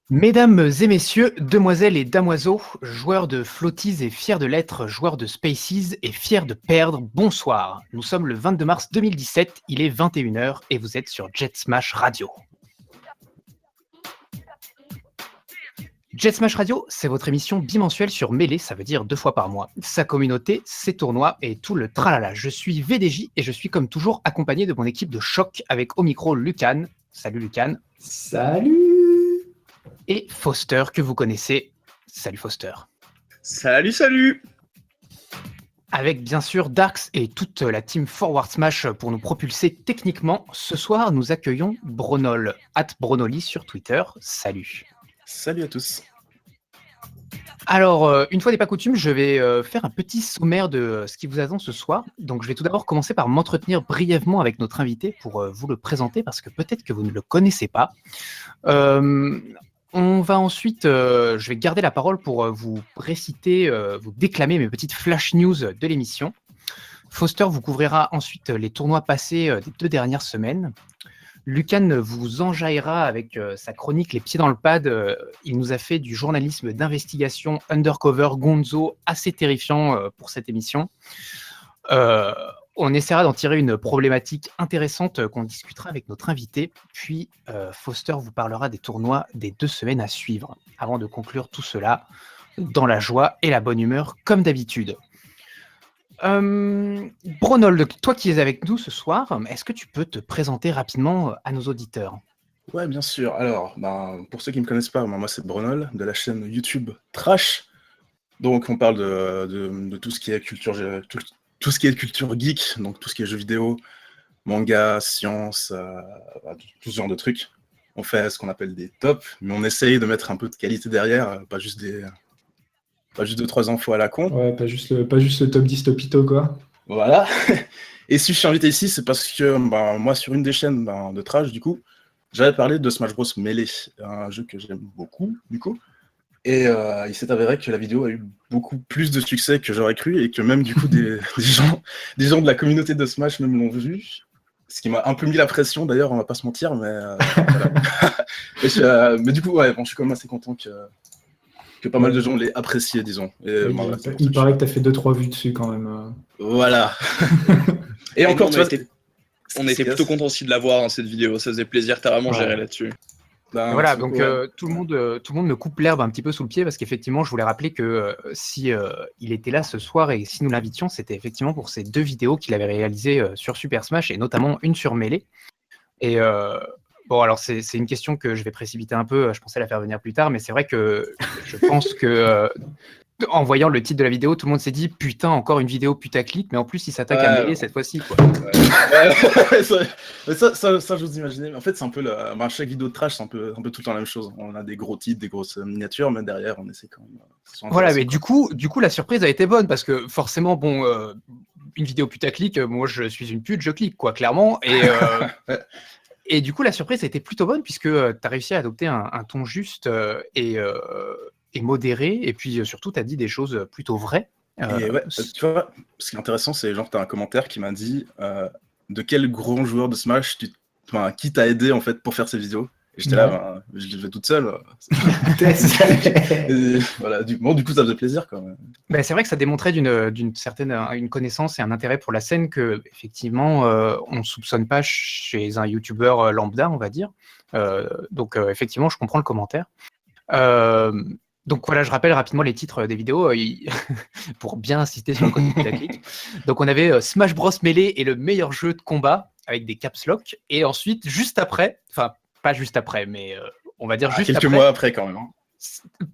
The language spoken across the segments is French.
Mesdames et messieurs, demoiselles et damoiseaux, joueurs de floaties et fiers de l'être, joueurs de spaces et fiers de perdre, bonsoir. Nous sommes le 22 mars 2017, il est 21h et vous êtes sur Jet Smash Radio. Jet Smash Radio, c'est votre émission bimensuelle sur Melee, ça veut dire 2 fois par mois. Sa communauté, ses tournois et tout le tralala. Je suis VDJ et je suis comme toujours accompagné de mon équipe de choc avec au micro Lucan. Salut Lucan. Salut. Et Foster, que vous connaissez. Salut Foster. Salut. Avec bien sûr Darks et toute la team Forward Smash pour nous propulser techniquement. Ce soir, nous accueillons Bronol, @Bronoli sur Twitter. Salut. Salut à tous. Alors, une fois n'est pas coutume, je vais faire un petit sommaire de ce qui vous attend ce soir. Donc, je vais tout d'abord commencer par m'entretenir brièvement avec notre invité pour vous le présenter, parce que peut-être que vous ne le connaissez pas. On va ensuite, je vais garder la parole pour vous réciter, vous déclamer mes petites flash news de l'émission. Foster vous couvrira ensuite les tournois passés des 2 dernières semaines. Lucan vous enjaillera avec sa chronique Les pieds dans le pad. Il nous a fait du journalisme d'investigation undercover gonzo assez terrifiant pour cette émission. On essaiera d'en tirer une problématique intéressante qu'on discutera avec notre invité. Puis Foster vous parlera des tournois des 2 semaines à suivre, avant de conclure tout cela dans la joie et la bonne humeur, comme d'habitude. Bronol, toi qui es avec nous ce soir, est-ce que tu peux te présenter rapidement à nos auditeurs ? Ouais, bien sûr. Alors, pour ceux qui ne me connaissent pas, moi c'est Bronol, de la chaîne YouTube Trash. Donc on parle de tout ce qui est culture, tout ce qui est culture geek, donc tout ce qui est jeux vidéo, manga, science, tout ce genre de trucs. On fait ce qu'on appelle des tops, mais on essaye de mettre un peu de qualité derrière, pas juste 2-3 infos à la con. Ouais, pas juste le top 10 topito, quoi. Voilà. Et si je suis invité ici, c'est parce que moi, sur une des chaînes de Trash, du coup, j'avais parlé de Smash Bros Melee, un jeu que j'aime beaucoup, du coup. Et il s'est avéré que la vidéo a eu beaucoup plus de succès que j'aurais cru, et que même, du coup, des gens de la communauté de Smash même l'ont vu. Ce qui m'a un peu mis la pression, d'ailleurs, on va pas se mentir, mais voilà. Mais du coup, ouais, je suis quand même assez content que pas mal de gens l'aient apprécié, disons. Et, Oui, voilà, il paraît que tu as fait 2-3 vues dessus quand même. Voilà. Et encore, tu vois, on était plutôt contents aussi de la voir, cette vidéo. Ça faisait plaisir, t'as vraiment géré là-dessus. Voilà, donc tout le monde me coupe l'herbe un petit peu sous le pied, parce qu'effectivement, je voulais rappeler que si il était là ce soir et si nous l'invitions, c'était effectivement pour ces 2 vidéos qu'il avait réalisées sur Super Smash, et notamment une sur Melee. Et bon, alors c'est une question que je vais précipiter un peu, je pensais la faire venir plus tard, mais c'est vrai que je pense que en voyant le titre de la vidéo, tout le monde s'est dit « Putain, encore une vidéo putaclic », mais en plus, il s'attaque à Melee cette fois-ci, quoi. Ça, j'ose imaginer. En fait, c'est un peu chaque vidéo de Trash, c'est un peu tout le temps la même chose. On a des gros titres, des grosses miniatures, mais derrière, on essaie quand même. Voilà, mais du coup, la surprise a été bonne, parce que forcément, bon, une vidéo putaclic, moi, je suis une pute, je clique, quoi, clairement. Et du coup, la surprise a été plutôt bonne, puisque tu as réussi à adopter un ton juste et modéré, et puis surtout, tu as dit des choses plutôt vraies. Et ouais, tu vois, ce qui est intéressant, c'est genre, tu as un commentaire qui m'a dit de quel grand joueur de Smash qui t'a aidé en fait pour faire ces vidéos. Et j'étais là, je l'ai fait toute seule. Et voilà, du coup, ça faisait plaisir quand même. Ben, c'est vrai que ça démontrait d'une certaine une connaissance et un intérêt pour la scène que, effectivement, on ne soupçonne pas chez un youtubeur lambda, on va dire. Donc, effectivement, je comprends le commentaire. Donc voilà, je rappelle rapidement les titres des vidéos pour bien insister sur le côté putaclic. Donc on avait Smash Bros Melee est le meilleur jeu de combat avec des caps lock, et ensuite juste après, enfin pas juste après, mais on va dire juste quelques après, mois après quand même.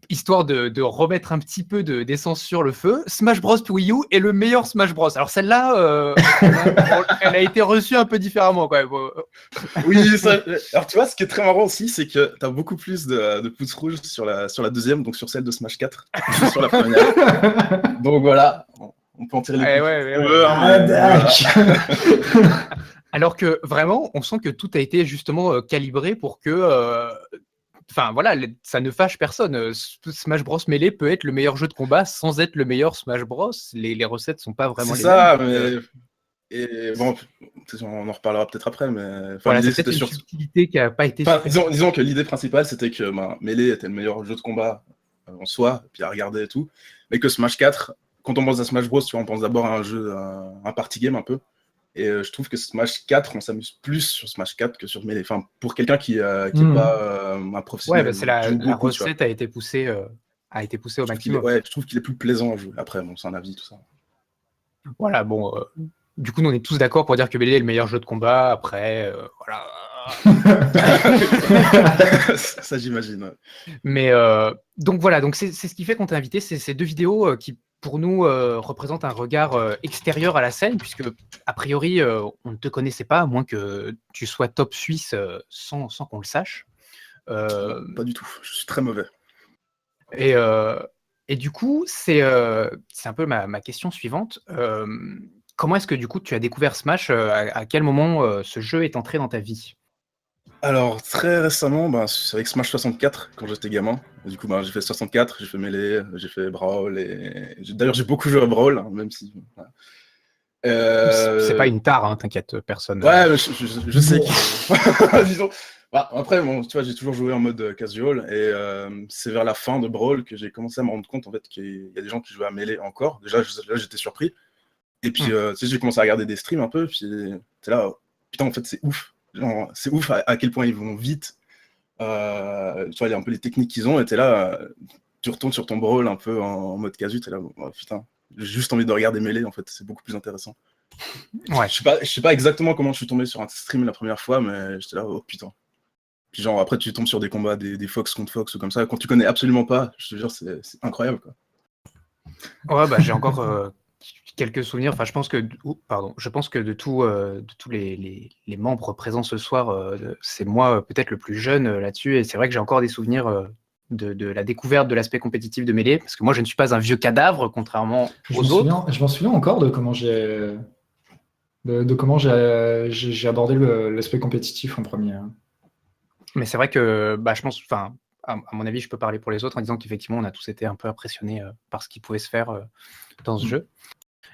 Histoire de remettre un petit peu d'essence sur le feu, Smash Bros Wii U est le meilleur Smash Bros. Alors celle-là, elle a été reçue un peu différemment quand même. Oui, alors tu vois, ce qui est très marrant aussi, c'est que tu as beaucoup plus de pouces rouges sur la deuxième, donc sur celle de Smash 4, que sur la première. Donc voilà, on peut en tirer les coups. Alors que vraiment, on sent que tout a été justement calibré pour que... Enfin voilà, ça ne fâche personne. Smash Bros Melee peut être le meilleur jeu de combat sans être le meilleur Smash Bros. Les recettes sont pas vraiment c'est les mêmes. Mais Et bon, on en reparlera peut-être après, mais Voilà, l'idée c'est peut-être c'était une subtilité qui n'a pas été disons que l'idée principale c'était que Melee était le meilleur jeu de combat en soi, puis à regarder et tout, mais que Smash 4, quand on pense à Smash Bros, tu vois, on pense d'abord à un jeu, un party game un peu. Et je trouve que Smash 4, on s'amuse plus sur Smash 4 que sur Melee. Enfin, pour quelqu'un qui n'est pas un professionnel, Ouais, bah, qui joue la beaucoup, tu vois. recette a été poussée au maximum. Je trouve qu'il est plus plaisant à jouer. Après, bon, c'est un avis, tout ça. Voilà, bon, du coup, nous, on est tous d'accord pour dire que Melee est le meilleur jeu de combat. Après, voilà. Ça, j'imagine. Ouais. Mais donc voilà, donc c'est ce qui fait qu'on t'a invité. C'est ces deux vidéos qui, pour nous, représentent un regard extérieur à la scène, puisque, a priori, on ne te connaissait pas, à moins que tu sois top suisse sans qu'on le sache. Pas du tout, je suis très mauvais. Et du coup, c'est un peu ma question suivante. Comment est-ce que du coup tu as découvert Smash? À quel moment ce jeu est entré dans ta vie? Alors, très récemment, c'est avec Smash 64, quand j'étais gamin. Et du coup, j'ai fait 64, j'ai fait Melee, j'ai fait Brawl. D'ailleurs, j'ai beaucoup joué à Brawl, hein, même si... Voilà. C'est pas une tare, hein, t'inquiète, personne. Ouais, mais je sais que... Disons... après, tu vois, j'ai toujours joué en mode casual, et c'est vers la fin de Brawl que j'ai commencé à me rendre compte en fait, qu'il y a des gens qui jouaient à Melee encore. Déjà, là, j'étais surpris. Et puis, tu sais, j'ai commencé à regarder des streams un peu, puis t'es là, putain, en fait, c'est ouf. Genre, c'est ouf à quel point ils vont vite. Tu vois, il y a un peu les techniques qu'ils ont, et t'es là, tu retournes sur ton Brawl un peu en mode casu, t'es là, putain, j'ai juste envie de regarder Melee, en fait, c'est beaucoup plus intéressant. Ouais. Je sais pas exactement comment je suis tombé sur un stream la première fois, mais j'étais là, oh putain. Puis genre, après, tu tombes sur des combats, des Fox contre Fox ou comme ça, quand tu connais absolument pas, je te jure, c'est incroyable, quoi. Ouais, bah, j'ai encore quelques souvenirs. Enfin, je pense que de tous les membres présents ce soir, c'est moi peut-être le plus jeune là-dessus. Et c'est vrai que j'ai encore des souvenirs de la découverte de l'aspect compétitif de Melee, parce que moi, je ne suis pas un vieux cadavre, contrairement aux autres. Je m'en souviens encore de comment j'ai abordé l'aspect compétitif en premier. Mais c'est vrai que je pense, enfin, à mon avis, je peux parler pour les autres en disant qu'effectivement, on a tous été un peu impressionnés par ce qui pouvait se faire dans ce jeu.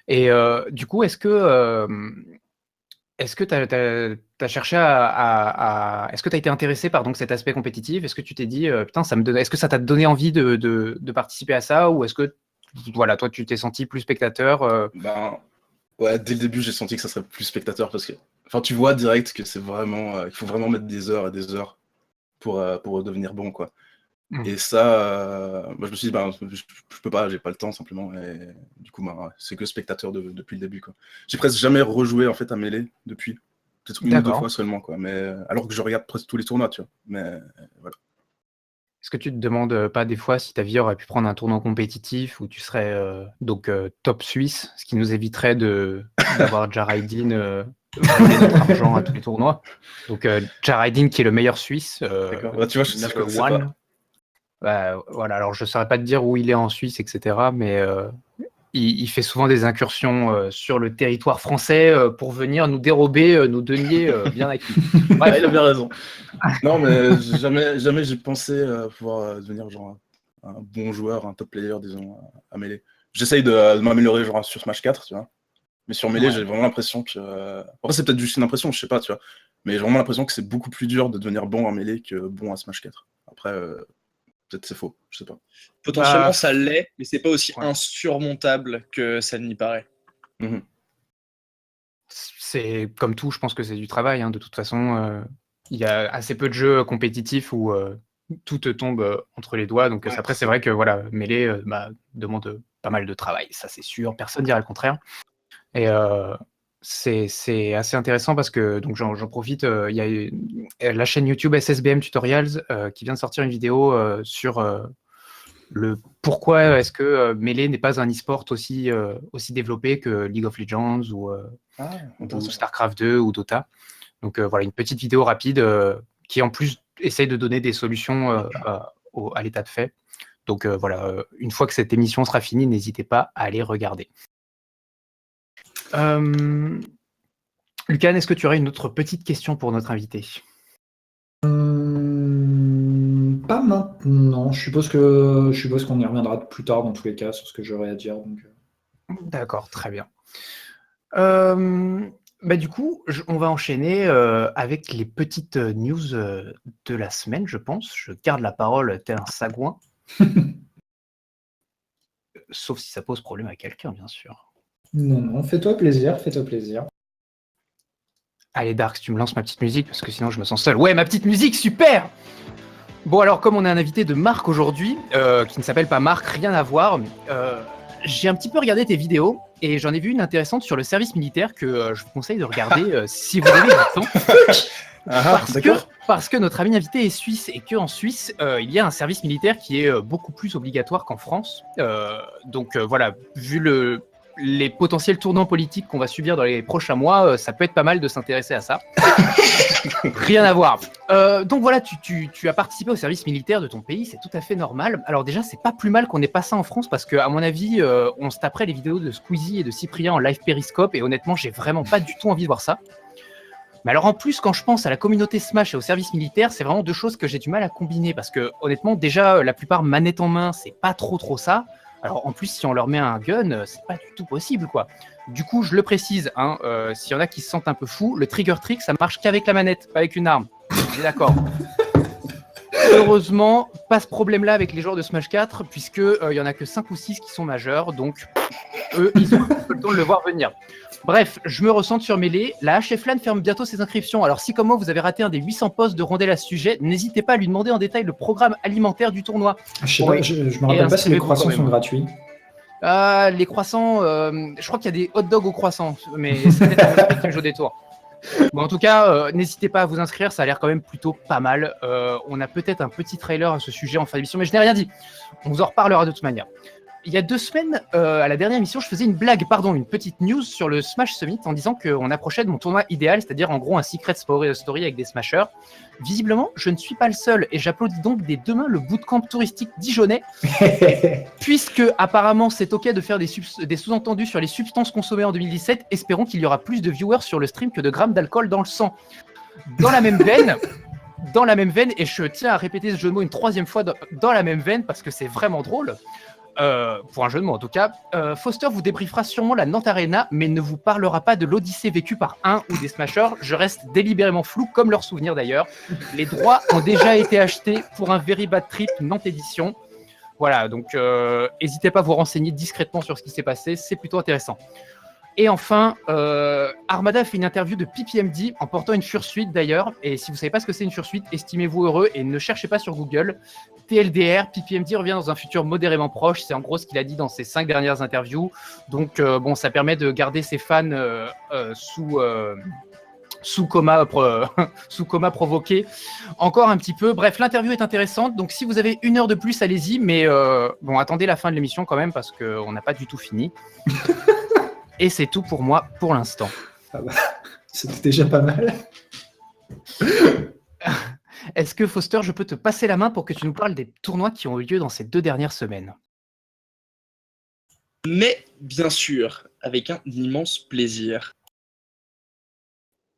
Et du coup, est-ce que tu as cherché est-ce que tu as été intéressé par donc cet aspect compétitif? Est-ce que tu t'es dit, putain, est-ce que ça t'a donné envie de participer à ça? Ou est-ce que, voilà, toi, tu t'es senti plus spectateur? Ouais, dès le début, j'ai senti que ça serait plus spectateur parce que, enfin, tu vois direct que c'est vraiment, il faut vraiment mettre des heures et des heures pour devenir bon, quoi. Et ça, je me suis dit, je peux pas, j'ai pas le temps simplement. Et du coup, c'est que spectateur depuis le début, quoi. J'ai presque jamais rejoué en fait à Melee depuis. Peut-être une ou deux fois seulement, quoi. Mais alors que je regarde presque tous les tournois, tu vois. Mais voilà. Est-ce que tu te demandes pas des fois si ta vie aurait pu prendre un tournant compétitif où tu serais donc top suisse, ce qui nous éviterait d'avoir Jaraidin voler notre argent à tous les tournois. Donc Jaraidin qui est le meilleur suisse. Tu vois, je connaissais pas. Voilà, alors je ne saurais pas te dire où il est en Suisse, etc. Mais il fait souvent des incursions sur le territoire français pour venir nous dérober nos deniers bien acquis. Ouais, il a bien raison. Non, mais jamais j'ai pensé pouvoir devenir genre un bon joueur, un top player, disons, à Melee. J'essaye de m'améliorer genre sur Smash 4, tu vois. Mais sur Melee, j'ai vraiment l'impression que... Après, c'est peut-être juste une impression, je sais pas, tu vois. Mais j'ai vraiment l'impression que c'est beaucoup plus dur de devenir bon à Melee que bon à Smash 4. Après, peut-être c'est faux, je sais pas. Potentiellement, ça l'est, mais c'est pas aussi insurmontable que ça n'y paraît. C'est comme tout, je pense que c'est du travail. Hein. De toute façon, il y a assez peu de jeux compétitifs où tout te tombe entre les doigts. Donc après, c'est vrai que voilà, Melee demande pas mal de travail, ça c'est sûr. Personne ne dira le contraire. Et c'est assez intéressant parce que donc j'en profite. Il y a la chaîne YouTube SSBM Tutorials qui vient de sortir une vidéo sur le pourquoi est-ce que Melee n'est pas un e-sport aussi développé que League of Legends ou StarCraft 2 ou Dota. Donc voilà, une petite vidéo rapide qui en plus essaye de donner des solutions à l'état de fait. Donc voilà, une fois que cette émission sera finie, n'hésitez pas à aller regarder. Lucan, est-ce que tu aurais une autre petite question pour notre invité? Pas maintenant. Je suppose qu'on y reviendra plus tard dans tous les cas sur ce que j'aurais à dire. Donc... D'accord, très bien. Du coup, on va enchaîner avec les petites news de la semaine, je pense. Je garde la parole tel un sagouin. Sauf si ça pose problème à quelqu'un, bien sûr. Non, fais-toi plaisir, fais-toi plaisir. Allez, Dark, tu me lances ma petite musique, parce que sinon je me sens seul. Ouais, ma petite musique, super! Bon, alors, comme on a un invité de Marc aujourd'hui, qui ne s'appelle pas Marc, rien à voir, j'ai un petit peu regardé tes vidéos, et j'en ai vu une intéressante sur le service militaire que je vous conseille de regarder si vous avez du temps. Parce que notre ami invité est suisse, et qu'en Suisse, il y a un service militaire qui est beaucoup plus obligatoire qu'en France. Donc voilà, vu les potentiels tournants politiques qu'on va subir dans les prochains mois, ça peut être pas mal de s'intéresser à ça. Rien à voir. Donc voilà, tu as participé au service militaire de ton pays, c'est tout à fait normal. Alors déjà, c'est pas plus mal qu'on n'ait pas ça en France, parce que à mon avis, on se taperait les vidéos de Squeezie et de Cyprien en live périscope, et honnêtement, j'ai vraiment pas du tout envie de voir ça. Mais alors en plus, quand je pense à la communauté Smash et au service militaire, c'est vraiment deux choses que j'ai du mal à combiner, parce que honnêtement, déjà, la plupart manette en main, c'est pas trop ça. Alors en plus, si on leur met un gun, c'est pas du tout possible, quoi. Du coup, je le précise, s'il y en a qui se sentent un peu fous, le trigger trick, ça marche qu'avec la manette, pas avec une arme. On est d'accord. Heureusement, pas ce problème-là avec les joueurs de Smash 4, puisque il y en a que 5 ou 6 qui sont majeurs, donc eux, ils ont le temps de le voir venir. Bref, je me ressens sur Melee. La HFLAN ferme bientôt ses inscriptions. Alors si comme moi vous avez raté un des 800 postes de rondelles à ce sujet, n'hésitez pas à lui demander en détail le programme alimentaire du tournoi. Je me rappelle pas si les croissants sont gratuits. Les croissants, je crois qu'il y a des hot dogs aux croissants, mais c'est peut-être un jeu des tours. Bon, en tout cas, n'hésitez pas à vous inscrire, ça a l'air quand même plutôt pas mal. On a peut-être un petit trailer à ce sujet en fin d'émission, mais je n'ai rien dit. On vous en reparlera de toute manière. Il y a 2 semaines, à la dernière émission, je faisais une petite news sur le Smash Summit en disant qu'on approchait de mon tournoi idéal, c'est-à-dire en gros un secret story avec des smashers. Visiblement, je ne suis pas le seul et j'applaudis donc dès demain le bootcamp touristique dijonnais, puisque apparemment c'est ok de faire des sous-entendus sur les substances consommées en 2017. Espérons qu'il y aura plus de viewers sur le stream que de grammes d'alcool dans le sang. Dans la même veine, et je tiens à répéter ce jeu de mots une 3e fois, dans la même veine, parce que c'est vraiment drôle. Pour un jeu de mots en tout cas, Foster vous débriefera sûrement la Nantes Arena, mais ne vous parlera pas de l'odyssée vécue par un ou des smashers. Je reste délibérément flou, comme leurs souvenirs d'ailleurs. Les droits ont déjà été achetés pour un Very Bad Trip Nantes édition. Voilà, donc n'hésitez pas à vous renseigner discrètement sur ce qui s'est passé, c'est plutôt intéressant. Et enfin, Armada a fait une interview de PPMD en portant une fursuite d'ailleurs. Et si vous ne savez pas ce que c'est une fursuite, estimez-vous heureux et ne cherchez pas sur Google. TLDR, PPMD revient dans un futur modérément proche. C'est en gros ce qu'il a dit dans ses 5 dernières interviews. Donc bon, ça permet de garder ses fans sous coma provoqué encore un petit peu. Bref, l'interview est intéressante. Donc si vous avez 1 heure de plus, allez-y. Mais bon, attendez la fin de l'émission quand même parce qu'on n'a pas du tout fini. Et c'est tout pour moi pour l'instant. Ah bah, c'était déjà pas mal. Est-ce que Foster, je peux te passer la main pour que tu nous parles des tournois qui ont eu lieu dans ces 2 dernières semaines? Mais bien sûr, avec un immense plaisir.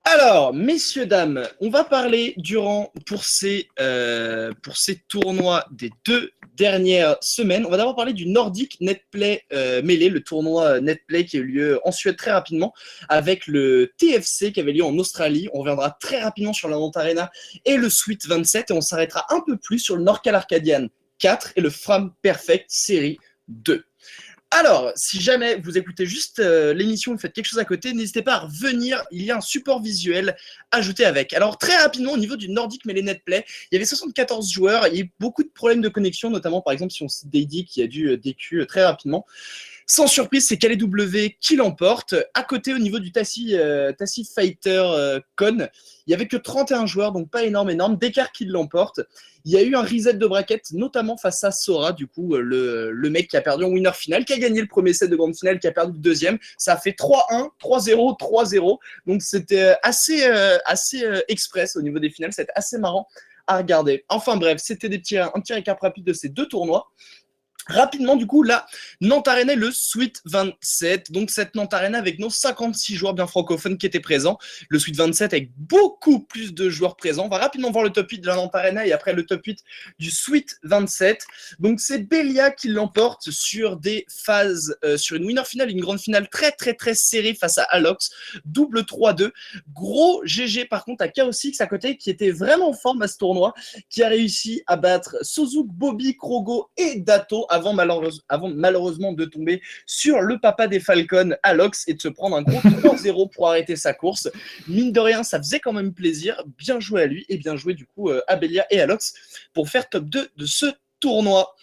Alors, messieurs, dames, on va parler pour ces tournois des 2 dernières semaines. On va d'abord parler du Nordic Netplay Melee, le tournoi Netplay qui a eu lieu en Suède très rapidement, avec le TFC qui avait lieu en Australie. On reviendra très rapidement sur la Nantes Arena et le Sweet 27, et on s'arrêtera un peu plus sur le Norcal Arcadian 4 et le Fram Perfect Série 2. Alors, si jamais vous écoutez juste l'émission, vous faites quelque chose à côté, n'hésitez pas à revenir, il y a un support visuel ajouté avec. Alors, très rapidement, au niveau du Nordic Melee Netplay, il y avait 74 joueurs, il y a eu beaucoup de problèmes de connexion, notamment par exemple si on cite Dady qui a dû DQ très rapidement. Sans surprise, c'est KLW qui l'emporte. À côté, au niveau du Tassi Fighter Con, il n'y avait que 31 joueurs, donc pas énorme. Descartes qui l'emporte. Il y a eu un reset de bracket, notamment face à Sora, du coup, le mec qui a perdu en winner final, qui a gagné le premier set de grande finale, qui a perdu le deuxième. Ça a fait 3-1, 3-0, 3-0. Donc c'était assez express au niveau des finales. C'était assez marrant à regarder. Enfin bref, c'était un petit récap rapide de ces 2 tournois. Rapidement, du coup, la Nantes Arena est le Suite 27. Donc, cette Nantes Arena avec nos 56 joueurs bien francophones qui étaient présents. Le Suite 27 avec beaucoup plus de joueurs présents. On va rapidement voir le top 8 de la Nantes Arena et après le top 8 du Suite 27. Donc, c'est Bélia qui l'emporte sur des phases, sur une winner finale, une grande finale très, très, très serrée face à Alox. Double 3-2. Gros GG, par contre, à Chaosix à côté qui était vraiment en forme à ce tournoi, qui a réussi à battre Sozuk, Bobby, Krogo et Dato avant malheureusement de tomber sur le papa des Falcons, Alox, et de se prendre un gros 3-0 pour arrêter sa course. Mine de rien, ça faisait quand même plaisir. Bien joué à lui et bien joué du coup à Bélia et Alox pour faire top 2 de ce tournoi.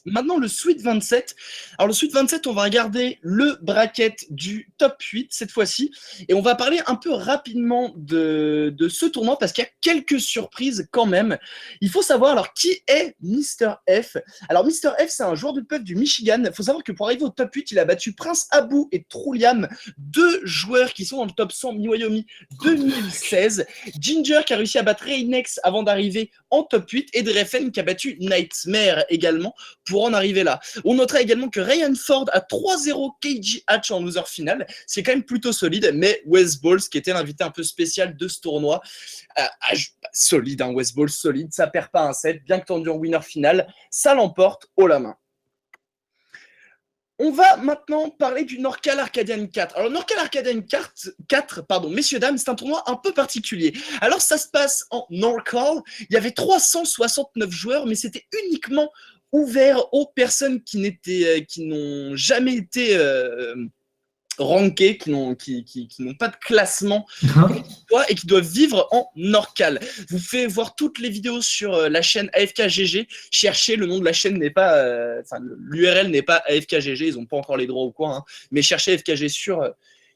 Maintenant, le Suite 27. Alors, le Suite 27, on va regarder le bracket du top 8 cette fois-ci. Et on va parler un peu rapidement de ce tournoi parce qu'il y a quelques surprises quand même. Il faut savoir, alors, qui est Mr. F? Alors, Mr. F, c'est un joueur de puff du Michigan. Il faut savoir que pour arriver au top 8, il a battu Prince Abu et Trouliam, deux joueurs qui sont dans le top 100 Miwayomi 2016. Ginger qui a réussi à battre Reynex avant d'arriver en top 8 et Drefen qui a battu Nightmare également pour en arriver là. On notera également que Ryan Ford a 3-0 KG Hatch en loser final. C'est quand même plutôt solide, mais Wes Balls, qui était l'invité un peu spécial de ce tournoi, solide, hein, Wes Balls, solide, ça perd pas un set, bien que tendu en winner final, ça l'emporte haut la main. On va maintenant parler du Norcal Arcadian 4. Alors, Norcal Arcadian 4, messieurs, dames, c'est un tournoi un peu particulier. Alors, ça se passe en Norcal. Il y avait 369 joueurs, mais c'était uniquement ouvert aux personnes qui n'ont jamais été rankées, qui n'ont pas de classement et qui doivent vivre en Norcal. Vous pouvez voir toutes les vidéos sur la chaîne AFKGG. Cherchez, le nom de la chaîne n'est pas, l'URL n'est pas AFKGG, ils n'ont pas encore les droits ou quoi, hein, mais cherchez AFKG sur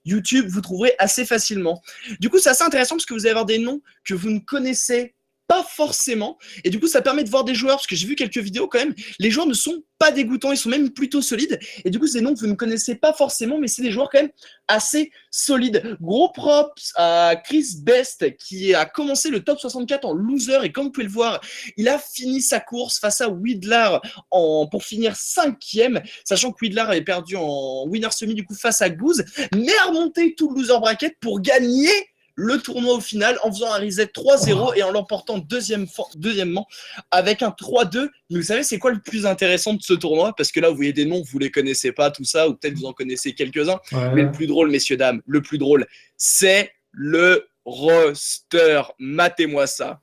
YouTube, vous trouverez assez facilement. Du coup, c'est assez intéressant parce que vous allez avoir des noms que vous ne connaissez pas forcément, et du coup ça permet de voir des joueurs, parce que j'ai vu quelques vidéos quand même, les joueurs ne sont pas dégoûtants, ils sont même plutôt solides, et du coup c'est des noms que vous ne connaissez pas forcément, mais c'est des joueurs quand même assez solides. Gros props à Chris Best qui a commencé le top 64 en loser, et comme vous pouvez le voir, il a fini sa course face à Widlar pour finir 5e, sachant que Widlar avait perdu en winner semi du coup face à Goose, mais a remonté tout le loser bracket pour gagner le tournoi au final en faisant un reset 3-0 et en l'emportant deuxièmement avec un 3-2. Mais vous savez, c'est quoi le plus intéressant de ce tournoi? Parce que là, vous voyez des noms, vous les connaissez pas, tout ça, ou peut-être vous en connaissez quelques-uns. Ouais. Mais le plus drôle, messieurs, dames, le plus drôle, c'est le roster. Matez-moi ça.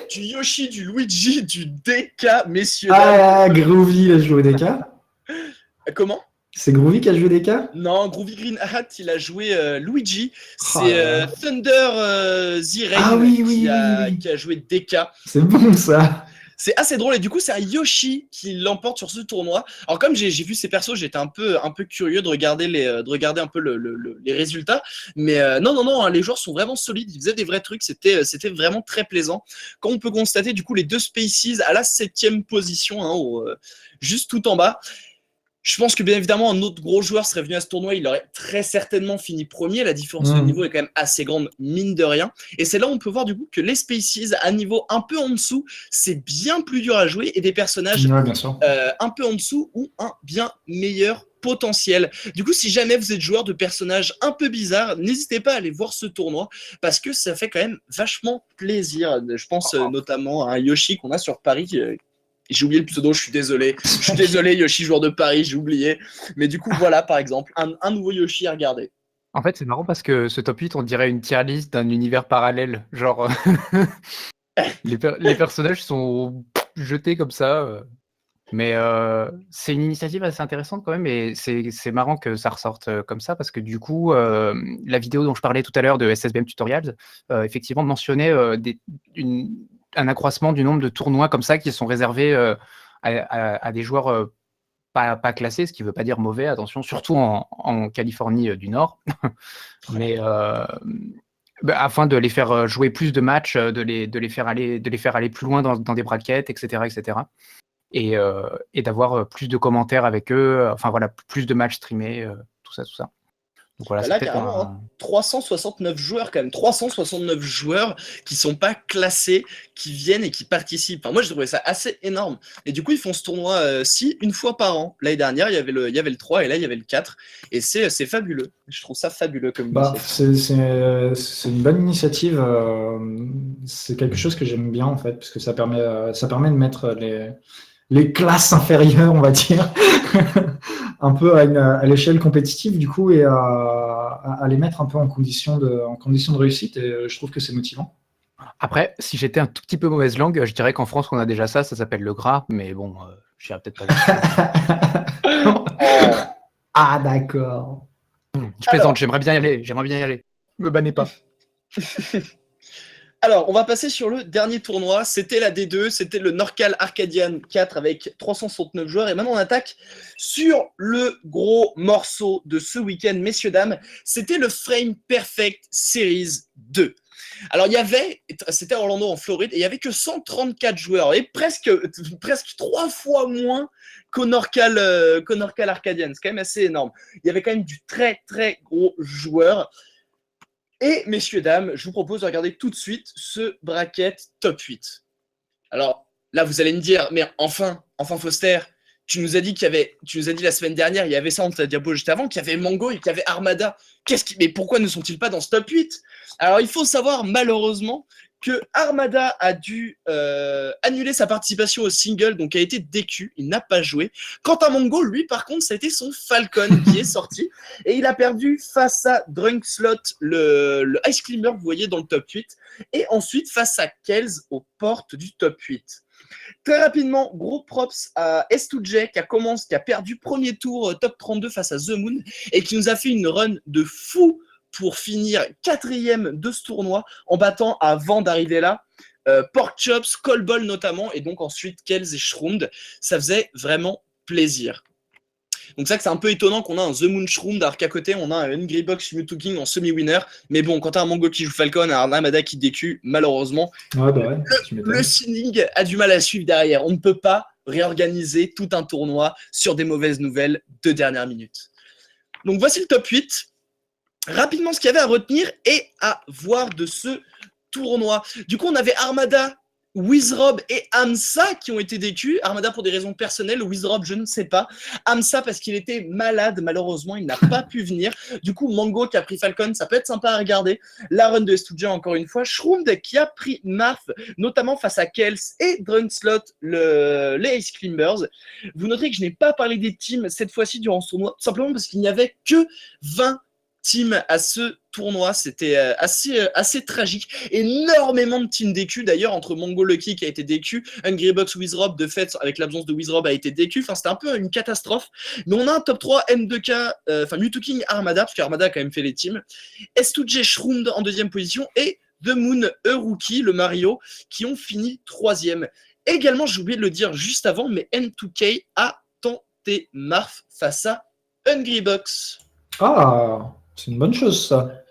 Du Yoshi, du Luigi, du DK, messieurs, dames. Ah, Groovy a joué DK. Comment? C'est Groovy qui a joué DK? Non, Groovy Green Hat, il a joué Luigi. C'est Thunder Z-Rain qui a joué DK. C'est bon ça. C'est assez drôle et du coup c'est un Yoshi qui l'emporte sur ce tournoi. Alors comme j'ai vu ces persos, j'étais un peu curieux de regarder un peu les résultats. Mais non, hein, les joueurs sont vraiment solides, ils faisaient des vrais trucs, c'était vraiment très plaisant. Comme on peut constater du coup les deux Spaces à la 7e position, hein, juste tout en bas. Je pense que bien évidemment, un autre gros joueur serait venu à ce tournoi, il aurait très certainement fini premier. La différence de niveau est quand même assez grande, mine de rien. Et c'est là où on peut voir du coup que les Spaces, à niveau un peu en dessous, c'est bien plus dur à jouer et des personnages un peu en dessous ont un bien meilleur potentiel. Du coup, si jamais vous êtes joueur de personnages un peu bizarres, n'hésitez pas à aller voir ce tournoi parce que ça fait quand même vachement plaisir. Je pense notamment à un Yoshi qu'on a sur Paris. J'ai oublié le pseudo, je suis désolé. Je suis désolé, Yoshi, joueur de Paris, j'ai oublié. Mais du coup, voilà, par exemple, un nouveau Yoshi à regarder. En fait, c'est marrant parce que ce top 8, on dirait une tier list d'un univers parallèle. Genre, les personnages sont jetés comme ça. Mais c'est une initiative assez intéressante quand même. Et c'est marrant que ça ressorte comme ça parce que du coup, la vidéo dont je parlais tout à l'heure de SSBM Tutorials, effectivement, mentionnait un accroissement du nombre de tournois comme ça qui sont réservés à des joueurs pas classés, ce qui ne veut pas dire mauvais, attention, surtout en Californie du Nord. Mais afin de les faire jouer plus de matchs, de les faire aller plus loin dans des brackets, etc. Et d'avoir plus de commentaires avec eux, enfin voilà, plus de matchs streamés, tout ça. Donc voilà, Bah c'est là, peut-être carrément, hein, 369 joueurs quand même, 369 joueurs qui sont pas classés, qui viennent et qui participent. Enfin, moi, j'ai trouvé ça assez énorme. Et du coup, ils font ce tournoi-ci une fois par an. L'année dernière, il y avait le 3 et là, il y avait le 4. Et c'est fabuleux. Je trouve ça fabuleux comme Bah, initiative. c'est une bonne initiative. C'est quelque chose que j'aime bien en fait, parce que ça permet de mettre les classes inférieures, on va dire, un peu à l'échelle compétitive du coup, et à les mettre un peu en condition de réussite. Et je trouve que c'est motivant. Après, si j'étais un tout petit peu mauvaise langue, je dirais qu'en France, on a déjà ça s'appelle le gras, mais bon, je n'irai peut-être pas jusque-là. Oh. Ah, d'accord. Je plaisante, Alors, j'aimerais bien y aller. Me bannez pas. Alors, on va passer sur le dernier tournoi. C'était la D2, c'était le Norcal Arcadian 4 avec 369 joueurs. Et maintenant, on attaque sur le gros morceau de ce week-end, messieurs, dames. C'était le Frame Perfect Series 2. Alors, c'était à Orlando en Floride, et il n'y avait que 134 joueurs, et presque 3 fois moins qu'au Norcal Arcadian. C'est quand même assez énorme. Il y avait quand même du très, très gros joueur. Et messieurs, dames, je vous propose de regarder tout de suite ce bracket top 8. Alors là, vous allez me dire, mais enfin Foster, tu nous as dit la semaine dernière, il y avait ça, on t'a dit juste avant, qu'il y avait Mango et qu'il y avait Armada. Mais pourquoi ne sont-ils pas dans ce top 8? Alors il faut savoir malheureusement que Armada a dû annuler sa participation au single, donc a été DQ, il n'a pas joué. Quant à Mongo, lui, par contre, ça a été son Falcon qui est sorti, et il a perdu face à Drunkslot, le Ice Climber, vous voyez, dans le top 8, et ensuite face à Kells aux portes du top 8. Très rapidement, gros props à S2J qui a perdu premier tour top 32 face à The Moon, et qui nous a fait une run de fou pour finir 4e de ce tournoi en battant avant d'arriver là Pork Chops, Colball notamment, et donc ensuite Kells et Shroomed. Ça faisait vraiment plaisir. Donc ça que c'est un peu étonnant qu'on a un The Moon Shroom, alors qu'à côté on a un Hungry Box Mewtwo King en semi-winner. Mais bon, quand t'as un Mongo qui joue Falcon, un Armada qui DQ, malheureusement, Ouais, bah ouais, tu le m'étonnes. seeding a du mal à suivre derrière. On ne peut pas réorganiser tout un tournoi sur des mauvaises nouvelles de dernière minute. Donc voici le top 8. Rapidement, ce qu'il y avait à retenir et à voir de ce tournoi. Du coup, on avait Armada, Wizrob et Amsa qui ont été DQ. Armada pour des raisons personnelles, Wizrob, je ne sais pas. Amsa parce qu'il était malade, malheureusement, il n'a pas pu venir. Du coup, Mango qui a pris Falcon, ça peut être sympa à regarder. La run de Studio, encore une fois. Shroomd qui a pris Marth, notamment face à Kells et Drunkslot, les Ice Climbers. Vous noterez que je n'ai pas parlé des teams cette fois-ci durant ce tournoi, tout simplement parce qu'il n'y avait que 20 team à ce tournoi, c'était assez tragique. Énormément de teams DQ d'ailleurs, entre Mongo Lucky qui a été DQ, Hungry Box Wizrob de fait avec l'absence de Wizrob a été DQ, enfin c'était un peu une catastrophe. Mais on a un top 3 M2K, Mewtwo King Armada, parce qu'Armada a quand même fait les teams, S2J Shroomd en 2e position et The Moon Rookie, le Mario, qui ont fini 3e. Également, j'ai oublié de le dire juste avant, mais N2K a tenté Marth face à Hungry Box. Ah, c'est une bonne chose ça.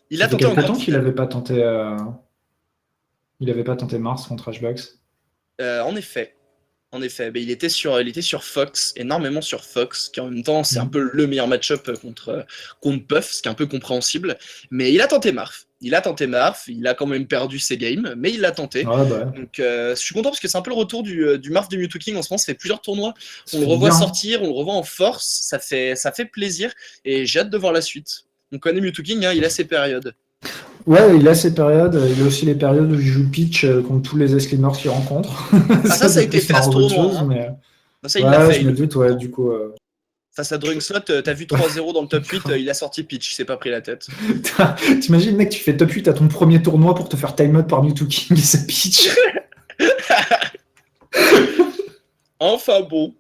Il Ça a fait tenté en quelque grande temps qu'il finale. n'avait pas tenté, Mars contre Hbox. En effet. Ben, il était sur Fox, énormément sur Fox, qui en même temps, c'est un peu le meilleur match-up contre Puff, ce qui est un peu compréhensible. Mais il a tenté Marth. Il a quand même perdu ses games, mais il l'a tenté. Ouais, bah ouais. Donc, je suis content parce que c'est un peu le retour du Marth de Mewtwo King en ce moment. Ça fait plusieurs tournois. Ça On le fait revoit bien. sortir, on le revoit en force. Ça fait plaisir et j'ai hâte de voir la suite. On connaît Mewtwo King, hein, il a ses périodes. Ouais, il a ses périodes. Il y a aussi les périodes où il joue pitch contre tous les esclimers qu'il rencontre. Ah, ça a c'est été plus fait à ce marrant qu'autre tournoi. chose, Hein. mais Ça, il l'a ouais, fait. je me doute, ouais, du coup. Face à Drunkslot, t'as vu 3-0 dans le top 8, il a sorti pitch, il s'est pas pris la tête. T'imagines, mec, tu fais top 8 à ton premier tournoi pour te faire time-out par Mewtwo King et ça pitch. Enfin bon.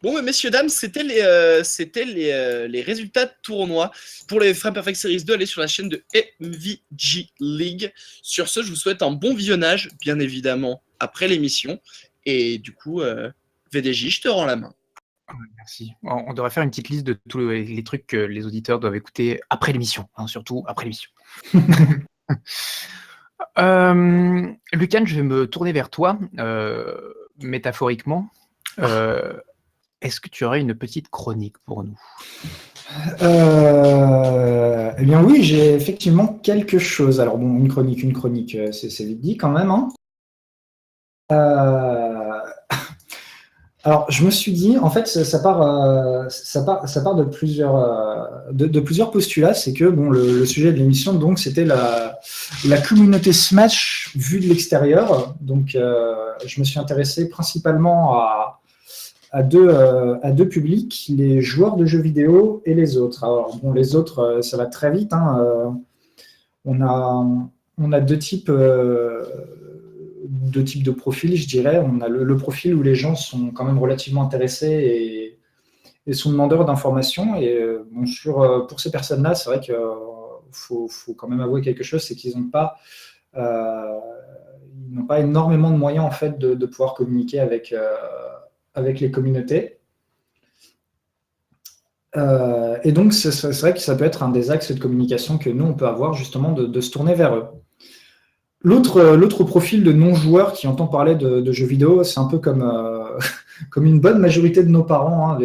Bon, mais messieurs, dames, c'était les résultats de tournoi pour les Frame Perfect Series 2. Allez sur la chaîne de MVG League. Sur ce, je vous souhaite un bon visionnage, bien évidemment, après l'émission. Et du coup, VDJ, je te rends la main. Merci. On devrait faire une petite liste de tous les trucs que les auditeurs doivent écouter après l'émission, hein, surtout après l'émission. Lucan, je vais me tourner vers toi, métaphoriquement. Est-ce que tu aurais une petite chronique pour nous ? Eh bien oui, j'ai effectivement quelque chose. Alors bon, une chronique, c'est vite dit quand même, hein. Alors je me suis dit, en fait, ça part de plusieurs postulats. C'est que bon, le sujet de l'émission, donc, c'était la communauté Smash vue de l'extérieur. Donc je me suis intéressé principalement à deux publics, les joueurs de jeux vidéo et les autres. Alors, bon, les autres, ça va très vite, hein. On a deux types de profils, je dirais. On a le profil où les gens sont quand même relativement intéressés et sont demandeurs d'informations. Et bon, pour ces personnes-là, c'est vrai qu'il faut quand même avouer quelque chose, c'est qu'ils n'ont pas énormément de moyens en fait de pouvoir communiquer avec les communautés. Et donc, c'est vrai que ça peut être un des axes de communication que nous, on peut avoir, justement, de se tourner vers eux. L'autre profil de non-joueur qui entend parler de jeux vidéo, c'est un peu comme une bonne majorité de nos parents, hein,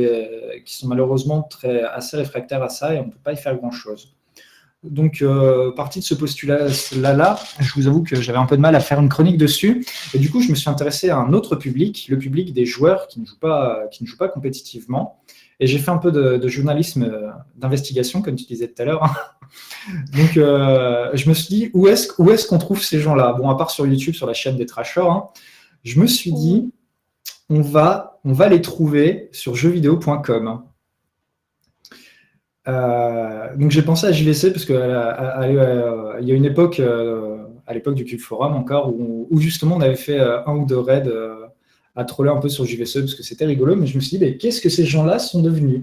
qui sont malheureusement assez réfractaires à ça, et on ne peut pas y faire grand-chose. Donc, partie de ce postulat-là, je vous avoue que j'avais un peu de mal à faire une chronique dessus. Et du coup, je me suis intéressé à un autre public, le public des joueurs qui ne jouent pas compétitivement. Et j'ai fait un peu de journalisme d'investigation, comme tu disais tout à l'heure, hein. Donc, je me suis dit, où est-ce qu'on trouve ces gens-là? Bon, à part sur YouTube, sur la chaîne des Trashers, hein, je me suis dit, on va les trouver sur jeuxvideo.com. Donc j'ai pensé à JVC parce qu'il y a une époque, à l'époque du Cube Forum encore, où justement on avait fait un ou deux raids à troller un peu sur JVC parce que c'était rigolo, mais je me suis dit, mais qu'est-ce que ces gens-là sont devenus?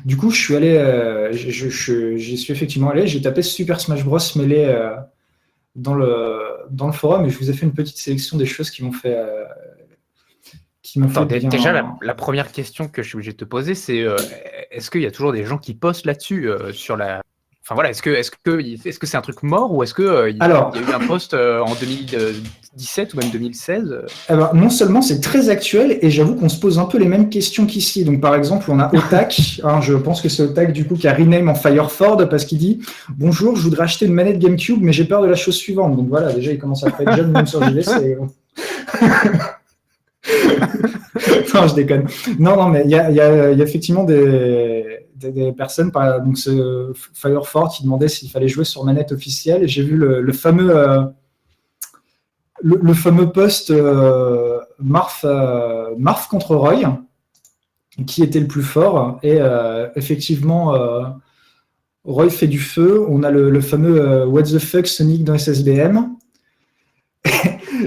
Du coup, je suis allé, j'y suis effectivement allé, j'ai tapé Super Smash Bros Melee dans le forum et je vous ai fait une petite sélection des choses qui m'ont fait Attends, bien. déjà, la première question que je suis obligé de te poser, c'est est-ce qu'il y a toujours des gens qui postent là-dessus sur la... Enfin voilà, est-ce que c'est un truc mort ou est-ce qu'il y a eu un post en 2017 ou même 2016 Alors, non seulement c'est très actuel et j'avoue qu'on se pose un peu les mêmes questions qu'ici. Donc par exemple, on a Otak, hein, je pense que c'est Otak du coup qui a rename en Fireford parce qu'il dit « Bonjour, je voudrais acheter une manette GameCube mais j'ai peur de la chose suivante ». Donc voilà, déjà il commence à être jeune même sur JVC. Non, je déconne. Non, mais il y a effectivement des personnes, donc ce Fireford qui demandait s'il fallait jouer sur manette officielle. Et j'ai vu le fameux post Marf contre Roy, qui était le plus fort. Et effectivement, Roy fait du feu. On a le fameux What the fuck Sonic dans SSBM.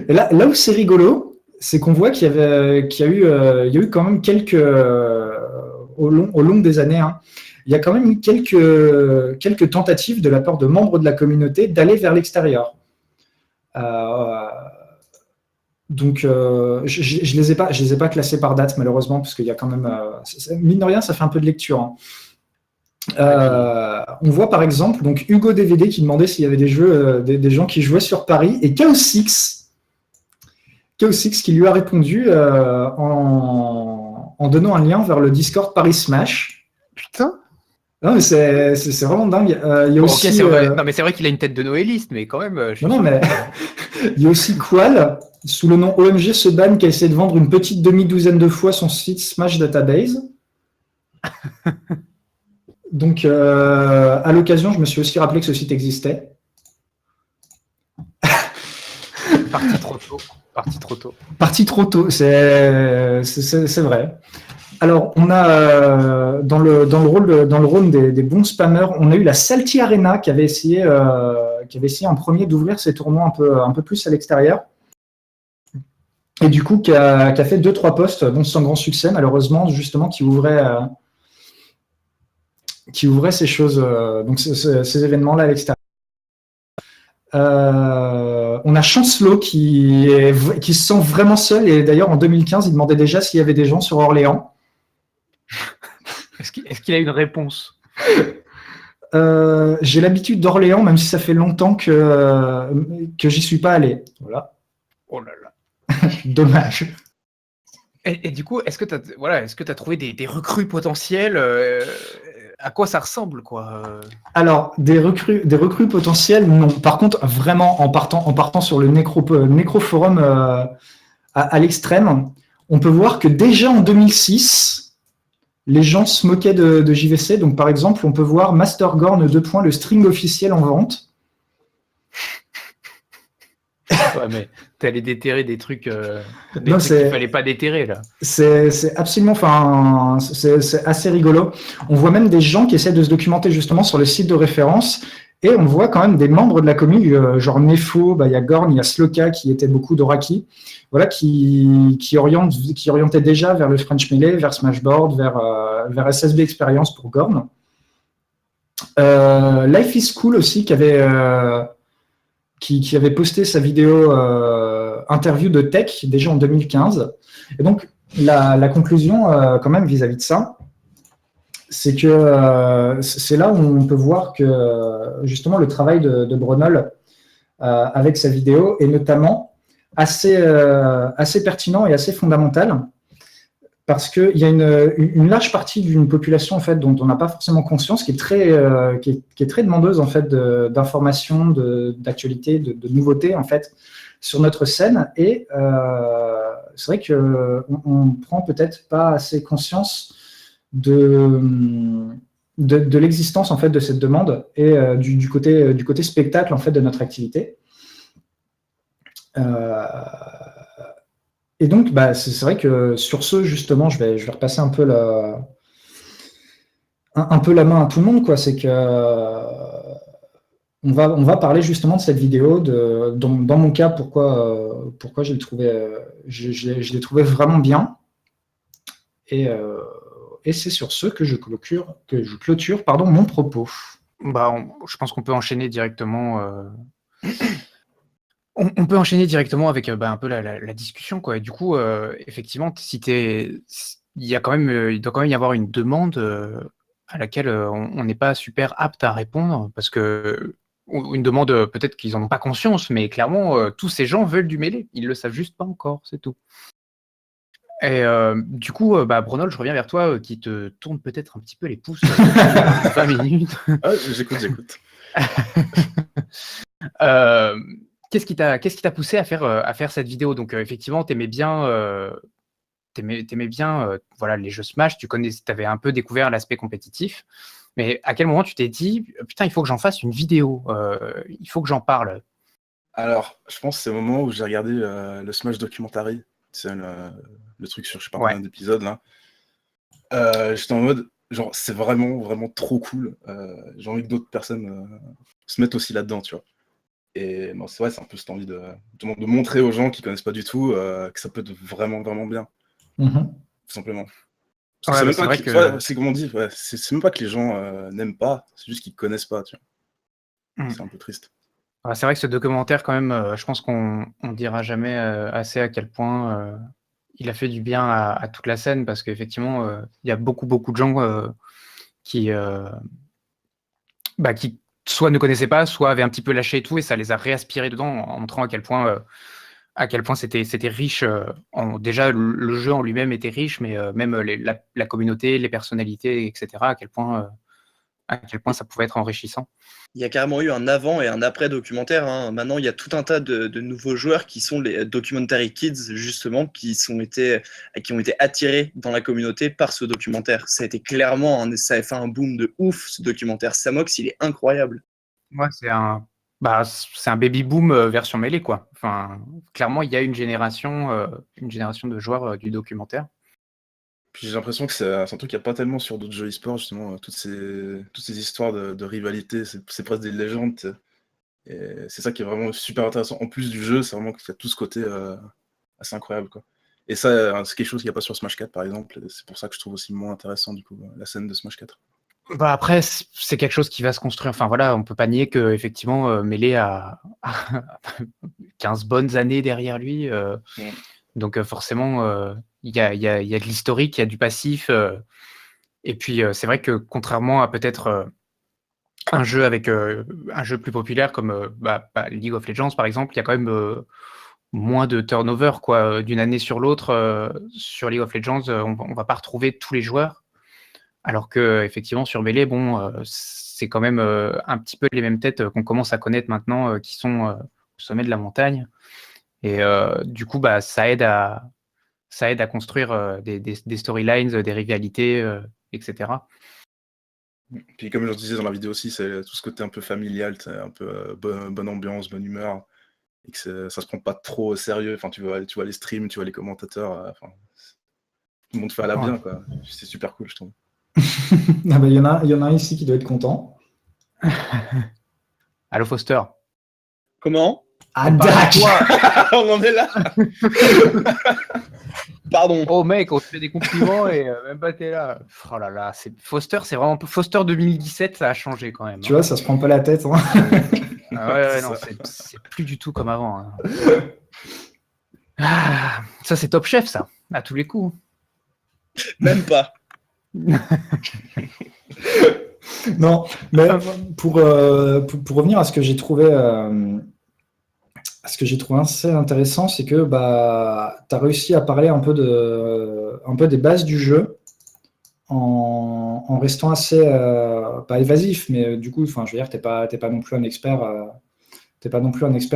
Et là où c'est rigolo, c'est qu'on voit qu'il y a eu quand même quelques, au long des années, hein, il y a quand même eu quelques tentatives de la part de membres de la communauté d'aller vers l'extérieur. Donc, je les ai pas classés par date, malheureusement, parce qu'il y a quand même, mine de rien, ça fait un peu de lecture, hein. On voit par exemple donc Hugo DVD qui demandait s'il y avait des gens qui jouaient sur Paris, et Chaos Six qui lui a répondu en donnant un lien vers le Discord Paris Smash. Putain. Non, mais c'est vraiment dingue. Il y a aussi, c'est vrai. Non, mais c'est vrai qu'il a une tête de noéliste, mais quand même. Mais il y a aussi Qual, sous le nom OMG Seban, qui a essayé de vendre une petite demi-douzaine de fois son site Smash Database. Donc, à l'occasion, je me suis aussi rappelé que ce site existait. Parti trop tôt, c'est vrai. Alors, on a dans le rôle des bons spammers, on a eu la Salty Arena qui avait essayé en premier d'ouvrir ses tournois un peu plus à l'extérieur. Et du coup, qui a fait 2-3 posts, bon, sans grand succès, malheureusement, justement, qui ouvrait ces choses, donc ces événements-là à l'extérieur. On a Chancelot qui se sent vraiment seul, et d'ailleurs en 2015 il demandait déjà s'il y avait des gens sur Orléans. Est-ce qu'il a une réponse? J'ai l'habitude d'Orléans, même si ça fait longtemps que j'y suis pas allé. Voilà. Oh là là. Dommage. Et du coup, est-ce que tu as trouvé des recrues potentielles à quoi ça ressemble, quoi Alors, des recrues potentielles, non. Par contre, vraiment, en partant sur le nécroforum à l'extrême, on peut voir que déjà en 2006, les gens se moquaient de JVC. Donc, par exemple, on peut voir Mastergorn 2. Le string officiel en vente. Ouais, mais t'es allé déterrer des trucs, Non, qu'il fallait pas déterrer, là. C'est absolument, enfin, c'est assez rigolo. On voit même des gens qui essaient de se documenter justement sur le site de référence, et on voit quand même des membres de la commune, genre Nefo, il y a Gorn, il y a Sloka qui était beaucoup d'Oraki, voilà, qui orientaient déjà vers le French Melee, vers Smashboard, vers SSB Experience pour Gorn. Life is Cool aussi qui avait posté sa vidéo interview de tech déjà en 2015. Et donc, la conclusion, quand même, vis-à-vis de ça, c'est que c'est là où on peut voir que, justement, le travail de Brunel avec sa vidéo est notamment assez pertinent et assez fondamental, parce qu'il y a une large partie d'une population en fait, dont on n'a pas forcément conscience, qui est très demandeuse en fait, d'informations, d'actualités, de nouveautés en fait, sur notre scène. Et c'est vrai qu'on ne prend peut-être pas assez conscience de l'existence en fait, de cette demande et du côté spectacle en fait, de notre activité. Et donc, c'est vrai que sur ce, justement, je vais repasser un peu la main à tout le monde, quoi. C'est que on va parler justement de cette vidéo, dans mon cas, pourquoi je l'ai trouvé vraiment bien. Et c'est sur ce que je clôture mon propos. Je pense qu'on peut enchaîner directement. On peut enchaîner directement avec un peu la discussion, quoi. Et du coup, effectivement, il doit quand même y avoir une demande à laquelle on n'est pas super apte à répondre, parce que ou une demande peut-être qu'ils en ont pas conscience, mais clairement, tous ces gens veulent du mêlé. Ils le savent juste pas encore, c'est tout. Et du coup, Brunel, je reviens vers toi, qui te tourne peut-être un petit peu les pouces depuis 20 minutes. Ah, j'écoute. Qu'est-ce qui t'a poussé à faire cette vidéo? Donc, effectivement, t'aimais bien, voilà, les jeux Smash, t'avais un peu découvert l'aspect compétitif, mais à quel moment tu t'es dit, putain, il faut que j'en fasse une vidéo, il faut que j'en parle? Alors, je pense que c'est le moment où j'ai regardé le Smash Documentary, c'est le truc sur je sais pas combien d'épisodes là. J'étais en mode, genre, c'est vraiment, vraiment trop cool. J'ai envie que d'autres personnes se mettent aussi là-dedans, tu vois. Et bon, c'est vrai, c'est un peu cette envie de montrer aux gens qui connaissent pas du tout que ça peut être vraiment, vraiment bien. Tout simplement. Parce que c'est même pas c'est comme on dit, c'est même pas que les gens n'aiment pas, c'est juste qu'ils connaissent pas, tu vois. C'est un peu triste. C'est vrai que ce documentaire, quand même, je pense qu'on dira jamais assez à quel point il a fait du bien à toute la scène, parce qu'effectivement, il y a beaucoup de gens qui soit ne connaissaient pas, soit avaient un petit peu lâché et tout, et ça les a réaspirés dedans en montrant à quel point c'était riche. Déjà, le jeu en lui-même était riche, mais même la communauté, les personnalités, etc., à quel point ça pouvait être enrichissant. Il y a carrément eu un avant et un après documentaire, hein. Maintenant, il y a tout un tas de nouveaux joueurs qui sont les Documentary Kids, justement, qui ont été attirés dans la communauté par ce documentaire. Ça a été clairement, ça a fait un boom de ouf, ce documentaire. Samox, il est incroyable. Ouais, c'est un baby boom version mêlée, quoi. Enfin, clairement, il y a une génération de joueurs du documentaire. Puis j'ai l'impression que c'est un truc qu'il n'y a pas tellement sur d'autres jeux e-sport, justement, toutes ces histoires de rivalité, c'est presque des légendes. Et c'est ça qui est vraiment super intéressant. En plus du jeu, c'est vraiment qu'il y a tout ce côté assez incroyable, quoi. Et ça, c'est quelque chose qu'il n'y a pas sur Smash 4, par exemple. Et c'est pour ça que je trouve aussi moins intéressant, du coup, la scène de Smash 4. Après, c'est quelque chose qui va se construire. Enfin voilà, on peut pas nier que effectivement Melee a 15 bonnes années derrière lui. Donc forcément, il y a de l'historique, il y a du passif. Et puis c'est vrai que contrairement à peut-être un jeu plus populaire comme League of Legends par exemple, il y a quand même moins de turnover quoi, d'une année sur l'autre. Sur League of Legends, on va pas retrouver tous les joueurs, alors que effectivement sur Melee, bon, c'est quand même un petit peu les mêmes têtes qu'on commence à connaître maintenant, qui sont au sommet de la montagne. Et du coup, bah, ça aide à construire des storylines, des rivalités, etc. Puis comme je le disais dans la vidéo aussi, c'est tout ce côté un peu familial, un peu bonne ambiance, bonne humeur, et que ça se prend pas trop au sérieux. Enfin, tu vois les streams, tu vois les commentateurs, enfin, tout le monde fait à la bien, quoi. C'est super cool, je trouve. Ah bah, il y en a un ici qui doit être content. Allô Foster. Comment? Ah, Dac. On en est là. Pardon. Oh mec, on te fait des compliments et même pas t'es là. Oh là là, Foster, c'est vraiment Foster 2017, ça a changé quand même. Tu vois, ça se prend pas la tête. Hein. Ah ouais, non, c'est plus du tout comme avant. Hein. Ah, ça c'est Top Chef, ça, à tous les coups. Même pas. Non, mais pour revenir à ce que j'ai trouvé, assez intéressant, c'est que tu as réussi à parler un peu des bases du jeu en restant assez, pas évasif, mais du coup, je veux dire, t'es pas non plus un expert,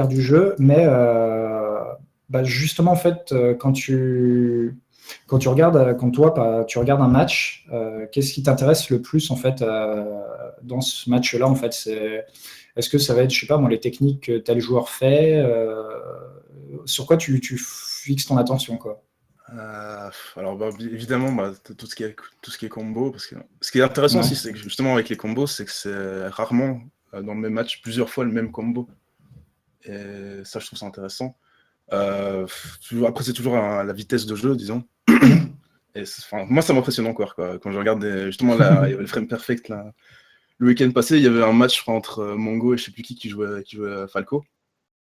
du jeu, mais justement, en fait, quand tu regardes, tu regardes un match, qu'est-ce qui t'intéresse le plus en fait dans ce match-là en fait, est-ce que ça va être, je sais pas moi, les techniques que tel joueur fait, sur quoi tu fixes ton attention quoi? Alors évidemment, tout ce qui est combo, parce que ce qui est intéressant aussi, c'est que justement avec les combos, c'est que c'est rarement dans le même match plusieurs fois le même combo. Et ça, je trouve ça intéressant. Après, c'est toujours la vitesse de jeu, disons. Et moi, ça m'impressionne encore, quoi. Quand je regarde justement, il y avait le frame perfect là. Le week-end passé, il y avait un match, je crois, entre Mongo et je sais plus qui jouait Falco.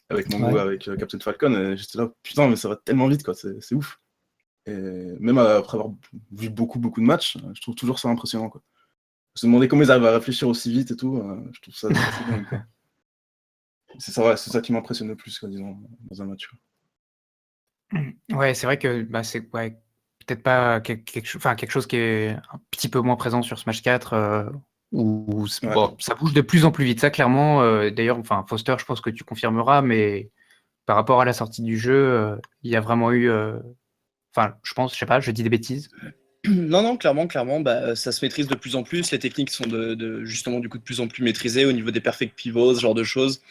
Avec Mongo, avec Captain Falcon, et j'étais là, putain, mais ça va tellement vite, quoi. C'est ouf. Et même après avoir vu beaucoup de matchs, je trouve toujours ça impressionnant, quoi. Se demander comment ils arrivent à réfléchir aussi vite et tout, je trouve ça assez dingue, quoi. C'est ça qui m'impressionne le plus, quoi, disons, dans un match. Ouais, c'est vrai que c'est peut-être pas quelque chose qui est un petit peu moins présent sur Smash 4, où ça bouge de plus en plus vite. Ça, clairement, d'ailleurs, Foster, je pense que tu confirmeras, mais par rapport à la sortie du jeu, il y a vraiment eu. Je pense, je sais pas, je dis des bêtises. Non, clairement, ça se maîtrise de plus en plus. Les techniques sont justement du coup de plus en plus maîtrisées au niveau des perfect pivots, ce genre de choses.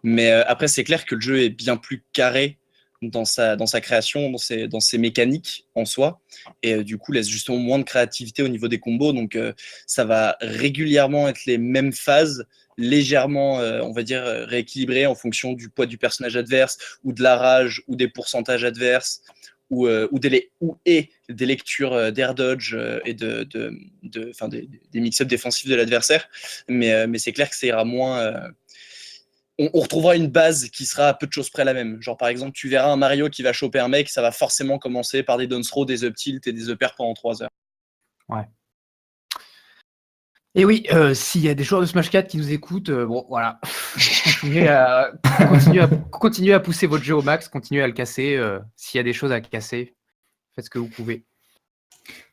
Mais après, c'est clair que le jeu est bien plus carré dans sa création, dans ses mécaniques en soi, et du coup laisse justement moins de créativité au niveau des combos. Donc ça va régulièrement être les mêmes phases, légèrement, on va dire, rééquilibrées en fonction du poids du personnage adverse, ou de la rage, ou des pourcentages adverses, ou des lectures d'air dodge et des mix-ups défensifs de l'adversaire. Mais c'est clair que ça ira moins. On retrouvera une base qui sera à peu de choses près la même. Genre, par exemple, tu verras un Mario qui va choper un mec, ça va forcément commencer par des down throw, des up tilt et des up air pendant 3 heures. Ouais. Et oui, s'il y a des joueurs de Smash 4 qui nous écoutent, bon, voilà, continuez à pousser votre jeu au max, continuez à le casser. S'il y a des choses à casser, faites ce que vous pouvez.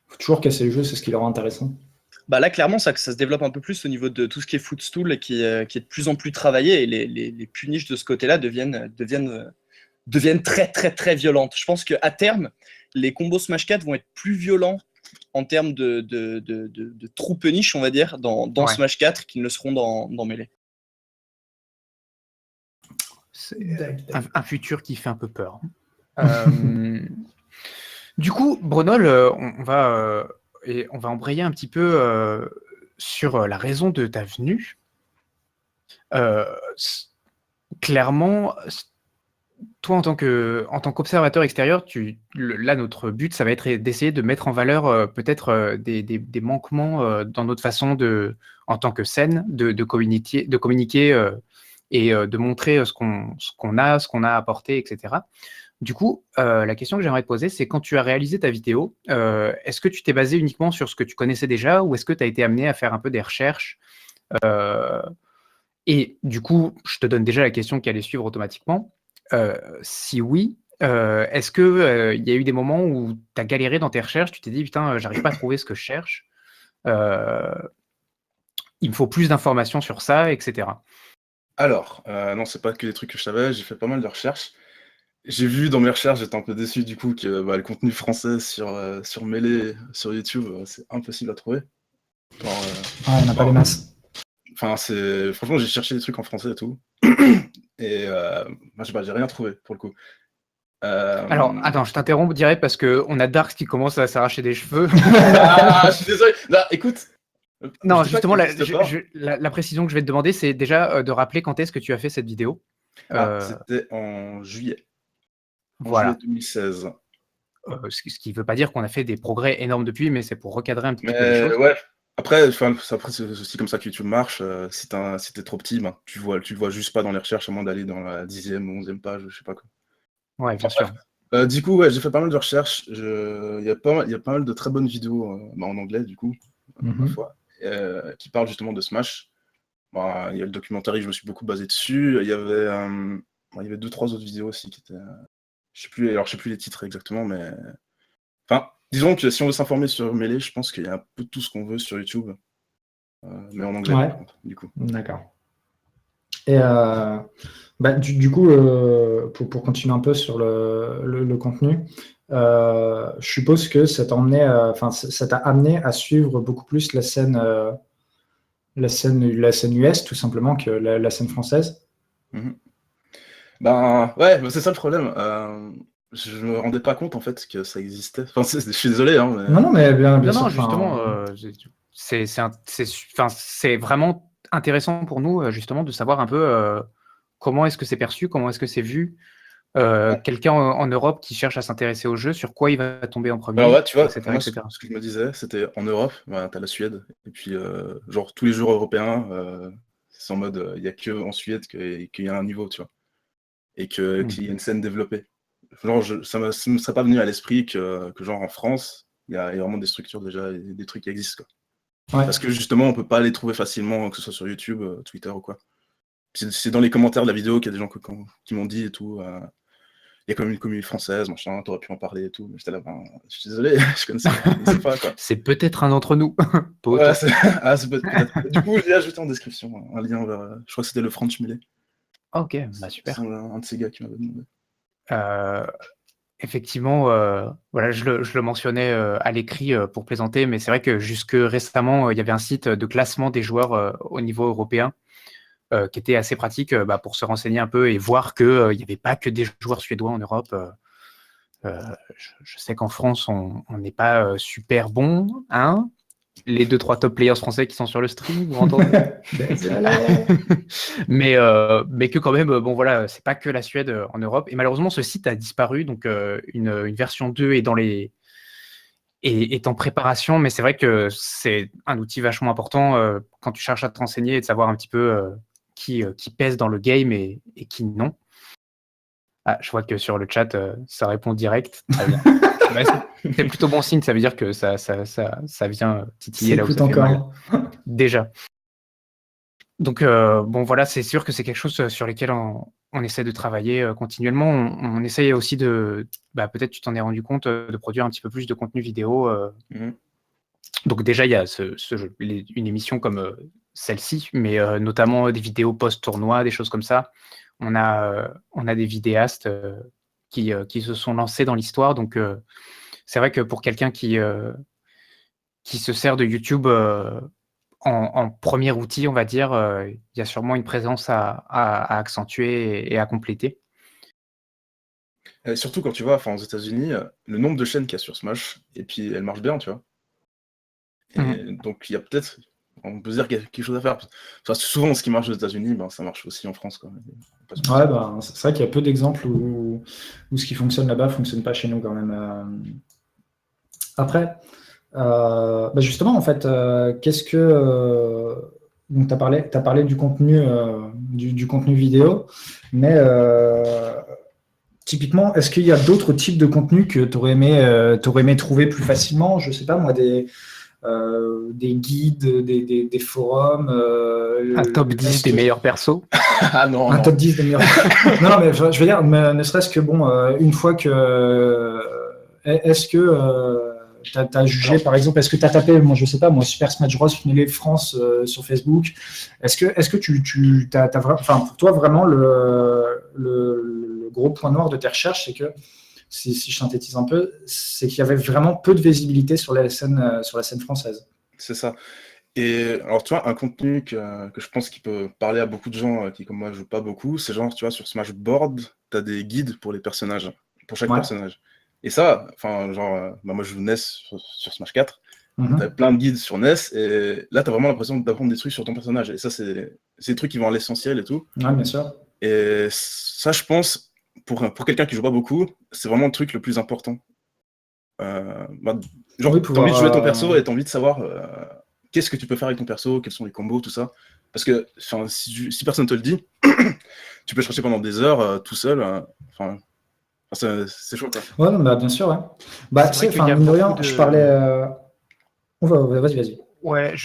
Faut toujours casser le jeu, c'est ce qui leur est intéressant. Là, clairement, ça se développe un peu plus au niveau de tout ce qui est footstool qui est de plus en plus travaillé, et les puniches de ce côté-là deviennent très, très, très violentes. Je pense qu'à terme, les combos Smash 4 vont être plus violents en termes de true punish, on va dire, dans Smash 4 qu'ils ne le seront dans Melee. C'est un futur qui fait un peu peur. Du coup, Brunol, on va embrayer un petit peu sur la raison de ta venue. Clairement, toi, en tant qu'observateur extérieur, là, notre but, ça va être d'essayer de mettre en valeur peut-être des manquements dans notre façon en tant que scène, de communiquer et de montrer ce qu'on a apporté, etc. Du coup, la question que j'aimerais te poser, c'est quand tu as réalisé ta vidéo, est-ce que tu t'es basé uniquement sur ce que tu connaissais déjà, ou est-ce que tu as été amené à faire un peu des recherches et du coup, je te donne déjà la question qui allait suivre automatiquement. Si oui, est-ce que il y a eu des moments où tu as galéré dans tes recherches, tu t'es dit putain, j'arrive pas à trouver ce que je cherche, il me faut plus d'informations sur ça, etc. Alors, non, c'est pas que des trucs que je savais, j'ai fait pas mal de recherches. J'ai vu dans mes recherches, j'étais un peu déçu du coup que le contenu français sur Melee, sur YouTube, c'est impossible à trouver. Genre, Ah, il n'y en a pas des masses. Enfin, franchement, j'ai cherché des trucs en français et tout. Et moi, j'ai rien trouvé pour le coup. Alors, attends, je t'interromps direct parce qu'on a Darks qui commence à s'arracher des cheveux. Ah, je suis désolé. Là, écoute. Non, je dis pas justement, qu'il existe pas. la précision que je vais te demander, c'est déjà de rappeler quand est-ce que tu as fait cette vidéo. C'était en juillet. En Voilà. juillet 2016. Ce qui ne veut pas dire qu'on a fait des progrès énormes depuis, mais c'est pour recadrer un petit peu les Mais choses. ouais, après c'est aussi comme ça que YouTube marche. Si t'es trop petit, ben, tu le vois juste pas dans les recherches, à moins d'aller dans la 10e ou 11e page, je sais pas quoi. Ouais, bien sûr. Du coup, ouais, j'ai fait pas mal de recherches. Il y a pas mal de très bonnes vidéos en anglais, du coup, ma foi, qui parlent justement de Smash. Bon, il y a le documentaire, je me suis beaucoup basé dessus. Il y avait 2-3 autres vidéos aussi qui étaient. Je sais plus les titres exactement, mais. Enfin, disons que si on veut s'informer sur Melee, je pense qu'il y a un peu tout ce qu'on veut sur YouTube, mais en anglais, Ouais. par contre, du coup. D'accord. Et du coup, pour continuer un peu sur le contenu, je suppose que ça t'a amené à suivre beaucoup plus la scène US tout simplement que la scène française. Ben ouais, c'est ça le problème. Je me rendais pas compte en fait que ça existait. Enfin, je suis désolé, hein, mais... Non, mais bien Non, sûr. non, justement, c'est vraiment intéressant pour nous, justement, de savoir un peu comment est-ce que c'est perçu, comment est-ce que c'est vu. Quelqu'un en Europe qui cherche à s'intéresser au jeu, sur quoi il va tomber en premier, Alors ouais, tu vois, etc., moi, etc. ce que je me disais, c'était en Europe, t'as la Suède, et puis genre tous les joueurs européens, c'est en mode, il y a que en Suède qu'il y a un niveau, tu vois, et qu'il y a une scène développée. Genre, ça me serait pas venu à l'esprit que genre en France, il y a vraiment des structures déjà, et des trucs qui existent, quoi. Ouais. Parce que justement, on peut pas les trouver facilement, que ce soit sur YouTube, Twitter ou quoi. C'est dans les commentaires de la vidéo qu'il y a des gens qui m'ont dit et tout. Il y a comme une communauté française, machin, t'aurais pu en parler et tout. Mais j'étais là, je suis désolé, je connaissais pas, quoi. C'est peut-être un d'entre nous. Ouais, c'est peut-être. Du coup, je l'ai ajouté en description, un lien vers. Je crois que c'était le French Melee. Ok, bah super. C'est un de ces gars qui m'avait demandé. Effectivement, voilà, je le mentionnais à l'écrit pour plaisanter, mais c'est vrai que jusque récemment, il y avait un site de classement des joueurs au niveau européen qui était assez pratique pour se renseigner un peu et voir qu'il n'y avait pas que des joueurs suédois en Europe. Je sais qu'en France, on n'est pas super bon, hein. Les 2-3 top players français qui sont sur le stream, vous entendez? mais que quand même, bon voilà, c'est pas que la Suède en Europe. Et malheureusement, ce site a disparu, donc une version 2 est en préparation, mais c'est vrai que c'est un outil vachement important quand tu cherches à te renseigner et de savoir un petit peu qui pèse dans le game et qui non. Ah, je vois que sur le chat, ça répond direct. Très bien. C'est plutôt bon signe, ça veut dire que ça vient titiller là où ça fait mal. Déjà. Donc, bon, voilà, c'est sûr que c'est quelque chose sur lequel on essaie de travailler continuellement. On essaye aussi de, peut-être tu t'en es rendu compte, de produire un petit peu plus de contenu vidéo. Donc déjà, il y a une émission comme celle-ci, mais notamment des vidéos post-tournoi, des choses comme ça. On a des vidéastes qui se sont lancés dans l'histoire. Donc, c'est vrai que pour quelqu'un qui se sert de YouTube en premier outil, on va dire, il y a sûrement une présence à accentuer et à compléter. Et surtout quand tu vois, aux États-Unis, le nombre de chaînes qu'il y a sur Smash, et puis elle marche bien, tu vois. Et donc il y a peut-être, on peut se dire qu'il y a quelque chose à faire. Enfin, souvent, ce qui marche aux États-Unis, ça marche aussi en France, quoi. Ouais, c'est vrai qu'il y a peu d'exemples où ce qui fonctionne là-bas ne fonctionne pas chez nous quand même. Après, justement, en fait, qu'est-ce que... donc, tu as parlé du contenu, du contenu vidéo, mais typiquement, est-ce qu'il y a d'autres types de contenus que tu aurais aimé trouver plus facilement? Je sais pas, moi, des guides, des forums. Un top 10 des meilleurs persos. Ah non, Un non. top 10 des meilleurs. Non, mais je veux dire, mais ne serait-ce que, bon, une fois que. Est-ce que tu as jugé, Alors, par exemple, est-ce que tu as tapé, moi, je sais pas, moi, Super Smash Bros. Melee France sur Facebook. Est-ce que tu as, enfin, pour toi, vraiment, le gros point noir de tes recherches, c'est que, si je synthétise un peu, c'est qu'il y avait vraiment peu de visibilité sur la scène française. c'est ça. Et alors, tu vois, un contenu que je pense qui peut parler à beaucoup de gens qui, comme moi, jouent pas beaucoup, c'est genre, tu vois, sur Smash Board, tu as des guides pour les personnages, pour chaque Ouais. personnage. Et ça, enfin, genre, bah, moi, je joue NES sur Smash 4, Mhm. tu as plein de guides sur NES, et là, tu as vraiment l'impression d'apprendre des trucs sur ton personnage. Et ça, c'est des trucs qui vont à l'essentiel et tout. Ouais, bien sûr. Et ça, je pense, pour quelqu'un qui joue pas beaucoup, c'est vraiment le truc le plus important. Bah, genre, Oui, t'as envie de jouer ton pouvoir. perso et t'as envie de savoir qu'est-ce que tu peux faire avec ton perso, quels sont les combos, tout ça. Parce que si personne te le dit, tu peux chercher pendant des heures tout seul. C'est chaud, quoi. Ouais, non, bah, bien sûr, ouais. Bah, tu C'est sais, vrai qu'il y a mine de rien, beaucoup de- je parlais. Vas-y. Ouais,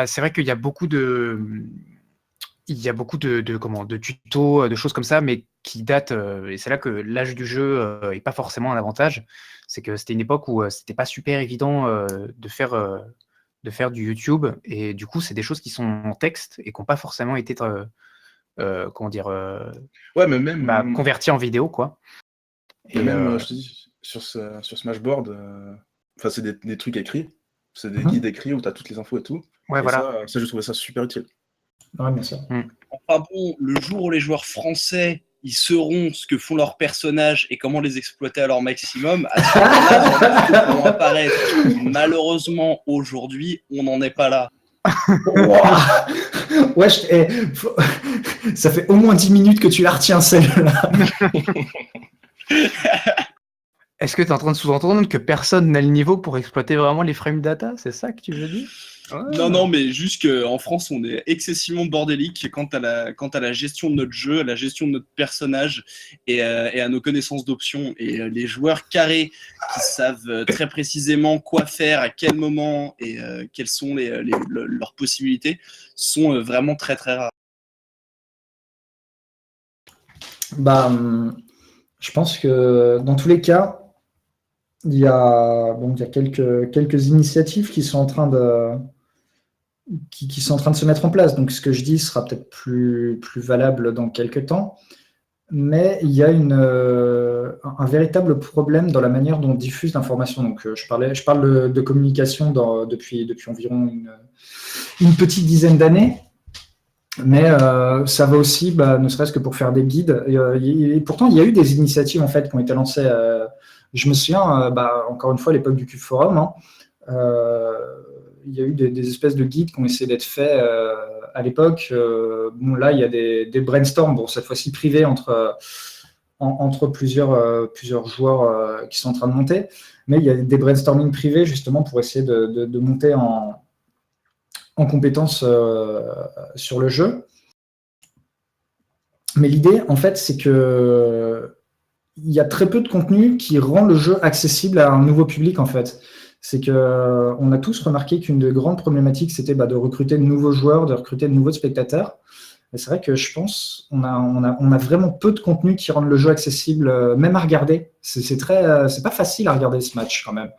c'est vrai qu'il y a beaucoup de. Il y a beaucoup de tutos, de choses comme ça, mais qui datent, et c'est là que l'âge du jeu est pas forcément un avantage. C'est que c'était une époque où c'était pas super évident de faire du YouTube, et du coup, c'est des choses qui sont en texte et qui n'ont pas forcément été, comment dire, Ouais, mais même, converties en vidéo, quoi. mais Et, même je te dis, sur Smashboard, c'est des trucs écrits. C'est des Mhm. guides écrits où t'as toutes les infos et tout. ouais, Et voilà. ça, je trouvais ça super utile. Ouais, bien sûr. Enfin bon, le jour où les joueurs français ils sauront ce que font leurs personnages et comment les exploiter à leur maximum, à ce moment-là, les infos vont apparaître. Malheureusement, aujourd'hui, on n'en est pas là. Ouah. Ouais, ça fait au moins 10 minutes que tu la retiens, celle-là. Est-ce que tu es en train de sous-entendre que personne n'a le niveau pour exploiter vraiment les frame data? C'est ça que tu veux dire? Non, mais juste qu'en France, on est excessivement bordélique quant à la gestion de notre jeu, à la gestion de notre personnage et à nos connaissances d'options. Et les joueurs carrés qui savent très précisément quoi faire, à quel moment et quelles sont leurs possibilités sont vraiment très très rares. Bah, je pense que dans tous les cas, il y a quelques initiatives qui sont en train de se mettre en place. Donc, ce que je dis sera peut-être plus valable dans quelques temps. Mais il y a un véritable problème dans la manière dont on diffuse l'information. Donc, je parle de communication depuis environ une petite dizaine d'années. Mais ça va aussi, ne serait-ce que pour faire des guides. Et pourtant, il y a eu des initiatives en fait qui ont été lancées. Je me souviens, encore une fois, à l'époque du Cube Forum, hein, il y a eu des espèces de guides qui ont essayé d'être faits à l'époque. Bon, là, il y a des brainstorms, bon, cette fois-ci privés entre plusieurs joueurs qui sont en train de monter. Mais il y a des brainstorming privés justement pour essayer de monter en compétences sur le jeu. Mais l'idée, en fait, c'est que il y a très peu de contenu qui rend le jeu accessible à un nouveau public, en fait. C'est que on a tous remarqué qu'une des grandes problématiques, c'était de recruter de nouveaux joueurs, de recruter de nouveaux spectateurs. Et c'est vrai que je pense on a vraiment peu de contenu qui rendent le jeu accessible, même à regarder. C'est pas facile à regarder ce match quand même.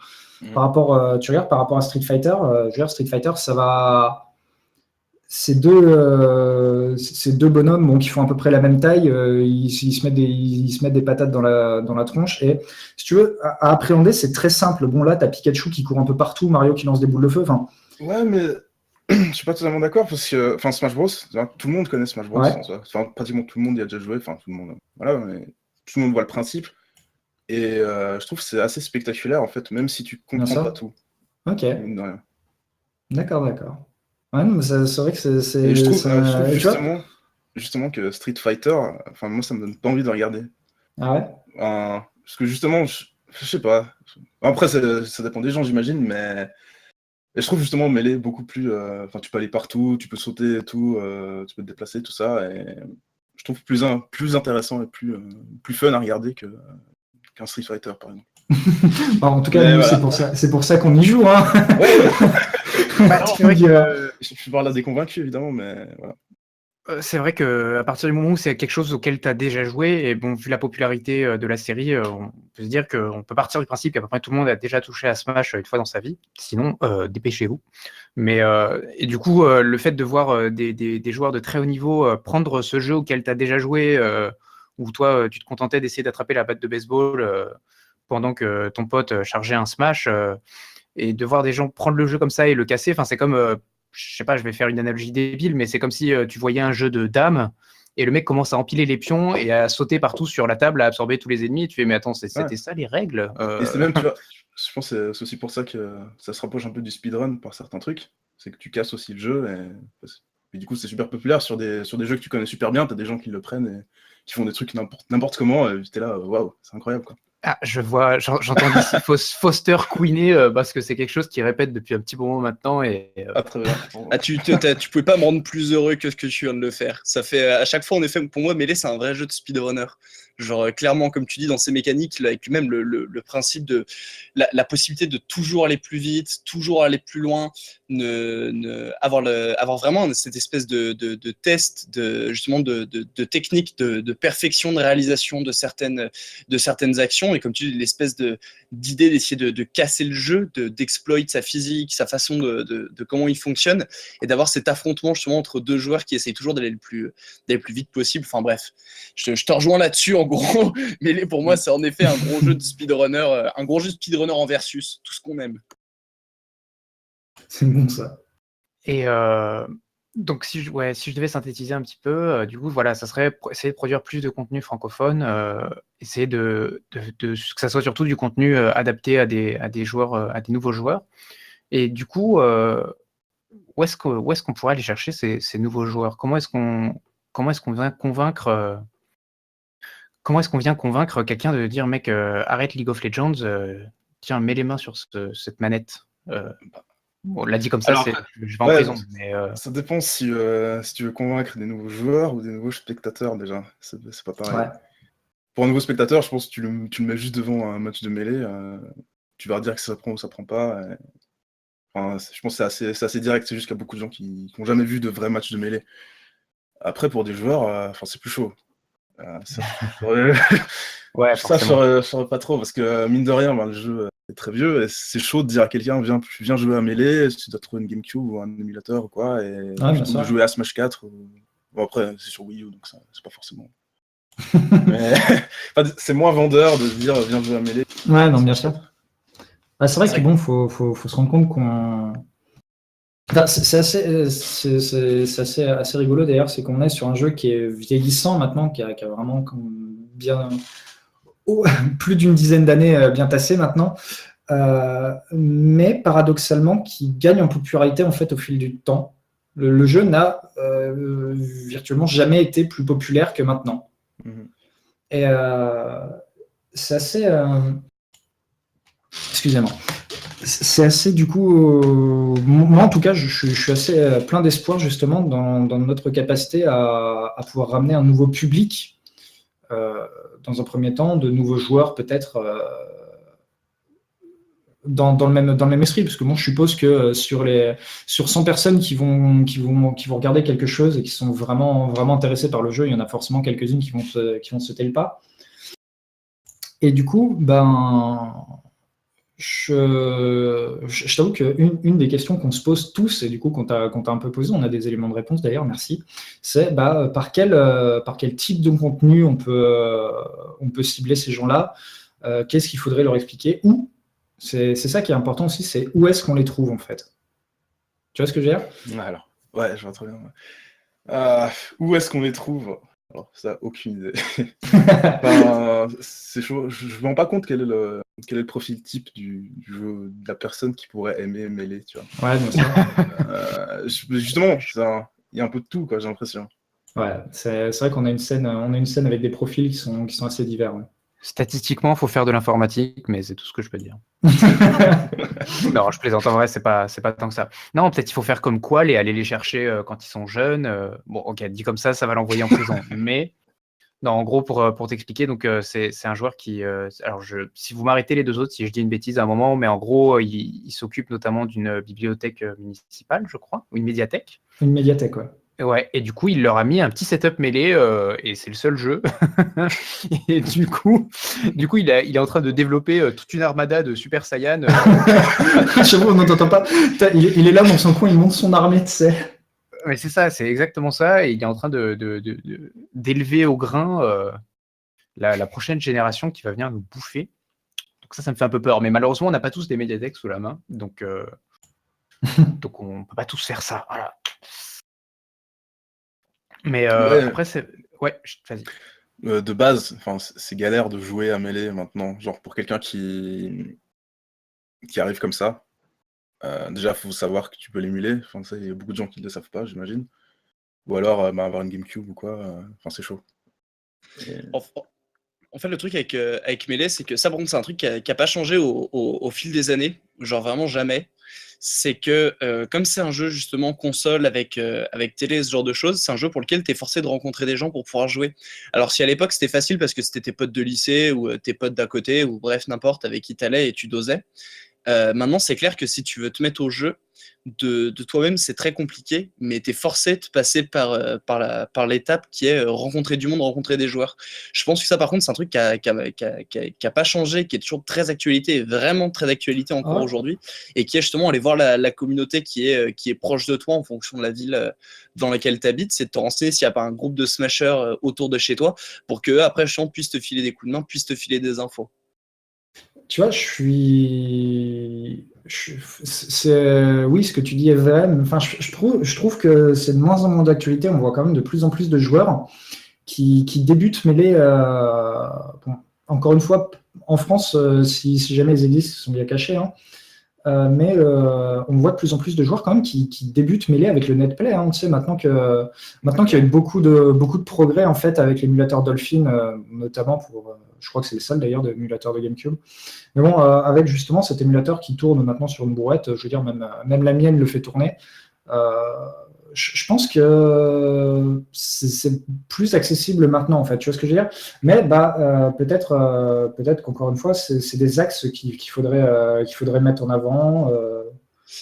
Par rapport, tu regardes par rapport à Street Fighter, Street Fighter, ça va. Ces deux bonhommes qui font à peu près la même taille, ils se mettent des patates dans la tronche. Et si tu veux, à appréhender, c'est très simple. Bon, là, tu as Pikachu qui court un peu partout, Mario qui lance des boules de feu. Ouais, mais je suis pas totalement d'accord parce que Smash Bros, tout le monde connaît Smash Bros. Ouais. Pratiquement tout le monde y a déjà joué. Tout le monde, voilà, mais tout le monde voit le principe. Et je trouve que c'est assez spectaculaire en fait, même si tu comprends pas tout. Ok. Mine de rien. D'accord. Ouais, mais c'est vrai que c'est. Et je trouve justement que Street Fighter, moi ça me donne pas envie de regarder. Ah ouais. Parce que justement, je sais pas. Après, ça dépend des gens, j'imagine, mais et je trouve justement Melee beaucoup plus. Tu peux aller partout, tu peux sauter et tout, tu peux te déplacer, tout ça. Et je trouve plus intéressant et plus fun à regarder qu'un Street Fighter, par exemple. En tout cas, Mais nous, voilà. c'est pour ça qu'on y joue. Hein. Ouais. Bah, c'est vrai que Je parle là des convaincus, évidemment, mais voilà. C'est vrai qu'à partir du moment où c'est quelque chose auquel tu as déjà joué, et bon, vu la popularité de la série, on peut se dire qu'on peut partir du principe qu'à peu près tout le monde a déjà touché à Smash une fois dans sa vie. Sinon, dépêchez-vous. Mais et du coup, le fait de voir des joueurs de très haut niveau prendre ce jeu auquel tu as déjà joué, où toi, tu te contentais d'essayer d'attraper la batte de baseball pendant que ton pote chargeait un Smash, et de voir des gens prendre le jeu comme ça et le casser, enfin, c'est comme, je sais pas, je vais faire une analogie débile, mais c'est comme si tu voyais un jeu de dames et le mec commence à empiler les pions et à sauter partout sur la table, à absorber tous les ennemis. Et tu fais, mais attends, c'était ça les règles? Et c'est même, tu vois, je pense que c'est aussi pour ça que ça se rapproche un peu du speedrun par certains trucs. C'est que tu casses aussi le jeu. Et du coup, c'est super populaire sur des jeux que tu connais super bien. Tu as des gens qui le prennent et qui font des trucs n'importe comment. Et tu es là, waouh, c'est incroyable, quoi. Ah, j'entends d'ici Foster couiner parce que c'est quelque chose qui répète depuis un petit moment maintenant. Très bien. Tu pouvais pas me rendre plus heureux que ce que tu viens de le faire. Ça fait à chaque fois, en effet, pour moi, Melee, c'est un vrai jeu de speedrunner. Genre, clairement, comme tu dis, dans ses mécaniques, avec même le principe de la possibilité de toujours aller plus vite, toujours aller plus loin, avoir vraiment cette espèce de test, justement de technique, de perfection de réalisation de certaines actions. Et comme tu dis, l'espèce d'idée d'essayer de casser le jeu, d'exploiter sa physique, sa façon de comment il fonctionne, et d'avoir cet affrontement justement entre deux joueurs qui essayent toujours d'aller le plus vite possible. Enfin bref, je te rejoins là-dessus en gros. Mais pour moi, c'est en effet un gros jeu de speedrunner, en versus, tout ce qu'on aime. C'est bon ça. Et donc, si je devais synthétiser un petit peu, du coup, voilà, ça serait essayer de produire plus de contenu francophone, essayer que ça soit surtout du contenu adapté à des joueurs, à des nouveaux joueurs. Et du coup, où est-ce qu'on pourrait aller chercher ces nouveaux joueurs? Comment est-ce qu'on vient convaincre quelqu'un de dire, mec, arrête League of Legends, tiens, mets les mains sur cette manette. On l'a dit comme ça, Alors, je vais en prison. Mais, ça dépend si tu veux convaincre des nouveaux joueurs ou des nouveaux spectateurs déjà. C'est pas pareil. Ouais. Pour un nouveau spectateur, je pense que tu le mets juste devant un match de mêlée. Tu vas dire que ça prend ou ça prend pas. Enfin, je pense que c'est assez direct. C'est juste qu'il y a beaucoup de gens qui n'ont jamais vu de vrais matchs de mêlée. Après, pour des joueurs, c'est plus chaud. ouais, Ça, je saurais pas trop, parce que mine de rien, le jeu est très vieux, et c'est chaud de dire à quelqu'un, viens jouer à Melee, tu dois trouver une GameCube ou un émulateur ou quoi, et de jouer à Smash 4. Bon, après, c'est sur Wii U, donc ça, c'est pas forcément... Mais c'est moins vendeur de se dire, viens jouer à Melee. Ouais, non, bien sûr. Bah, c'est vrai que bon, faut se rendre compte qu'on... Enfin, c'est assez rigolo d'ailleurs, c'est qu'on est sur un jeu qui est vieillissant maintenant, qui a vraiment bien plus d'une dizaine d'années bien tassées maintenant, mais paradoxalement qui gagne en popularité en fait au fil du temps. Le jeu n'a virtuellement jamais été plus populaire que maintenant. Et c'est assez... Excusez-moi. C'est assez, du coup, moi en tout cas, je suis assez plein d'espoir justement dans notre capacité à pouvoir ramener un nouveau public, dans un premier temps, de nouveaux joueurs peut-être dans le même esprit, parce que moi je suppose que sur 100 personnes qui vont regarder quelque chose et qui sont vraiment, vraiment intéressées par le jeu, il y en a forcément quelques-unes qui vont sauter le pas. Et du coup, je t'avoue qu'une des questions qu'on se pose tous, et du coup qu'on t'a un peu posé, on a des éléments de réponse d'ailleurs, merci, c'est par quel type de contenu on peut cibler ces gens-là, qu'est-ce qu'il faudrait leur expliquer, où, c'est ça qui est important aussi, c'est où est-ce qu'on les trouve en fait. Tu vois ce que je veux dire? Alors, ouais, je vois très bien. Où est-ce qu'on les trouve? Alors, ça, aucune idée. C'est chaud. Je me rends pas compte quel est le profil type du jeu, de la personne qui pourrait aimer Melee, tu vois. Ouais, bien sûr. Justement, il y a un peu de tout, quoi, j'ai l'impression. Ouais, c'est vrai qu'on a une scène avec des profils qui sont assez divers. Ouais. Statistiquement, il faut faire de l'informatique, mais c'est tout ce que je peux dire. Non, je plaisante. En vrai, c'est pas tant que ça. Non, peut-être il faut faire comme Qual et aller les chercher quand ils sont jeunes. Bon, ok, dit comme ça va l'envoyer en prison. Mais Non, en gros, pour t'expliquer, donc c'est un joueur qui. Alors, si vous m'arrêtez les deux autres, si je dis une bêtise à un moment, mais en gros, il s'occupe notamment d'une bibliothèque municipale, je crois, ou une médiathèque. Une médiathèque, ouais. Ouais, et du coup, il leur a mis un petit setup mêlé, et c'est le seul jeu. Et du coup, il est en train de développer toute une armada de Super Saiyan. J'avoue, on n'entend pas. Il est là dans son coin, il monte son armée, tu sais. Mais c'est ça, c'est exactement ça. Et il est en train d'élever au grain la prochaine génération qui va venir nous bouffer. Donc ça me fait un peu peur. Mais malheureusement, on n'a pas tous des médiathèques sous la main. Donc on ne peut pas tous faire ça. Voilà. Mais après, c'est... Ouais, vas-y. De base, c'est galère de jouer à mêlée maintenant. Genre, pour quelqu'un qui arrive comme ça, déjà, il faut savoir que tu peux l'émuler. Il y a beaucoup de gens qui ne le savent pas, j'imagine. Ou alors avoir une GameCube ou quoi. C'est chaud. En fait, le truc avec Melee, c'est que ça, par contre, c'est un truc qui a pas changé au fil des années. Genre vraiment jamais. C'est que comme c'est un jeu justement console avec télé, ce genre de choses, c'est un jeu pour lequel tu es forcé de rencontrer des gens pour pouvoir jouer. Alors si à l'époque c'était facile parce que c'était tes potes de lycée ou tes potes d'à côté ou bref n'importe avec qui t'allais et tu dosais, maintenant c'est clair que si tu veux te mettre au jeu de toi-même, c'est très compliqué, mais tu es forcé de passer par l'étape qui est rencontrer du monde, rencontrer des joueurs. Je pense que ça, par contre, c'est un truc qui a pas changé, qui est toujours très actualité, vraiment très d'actualité encore aujourd'hui, et qui est justement aller voir la communauté qui est proche de toi en fonction de la ville dans laquelle tu habites, c'est de te renseigner s'il n'y a pas un groupe de smashers autour de chez toi, pour que après, justement, puisse te filer des coups de main, puisse te filer des infos. Tu vois, oui, ce que tu dis est vrai. Enfin, je trouve que c'est de moins en moins d'actualité. On voit quand même de plus en plus de joueurs qui débutent mêlés. Bon, encore une fois, en France, si jamais ils existent, ils sont bien cachés. Hein. Mais on voit de plus en plus de joueurs quand même qui débutent mêlés avec le netplay. Hein. Tu sais, maintenant qu'il y a eu beaucoup de progrès en fait avec l'émulateur Dolphin, notamment pour, je crois que c'est le seul d'ailleurs de l'émulateur de GameCube. Mais bon, avec justement cet émulateur qui tourne maintenant sur une brouette, je veux dire même la mienne le fait tourner. Je pense que c'est plus accessible maintenant, en fait. Tu vois ce que je veux dire? Mais peut-être qu'encore une fois, c'est des axes qu'il faudrait mettre en avant.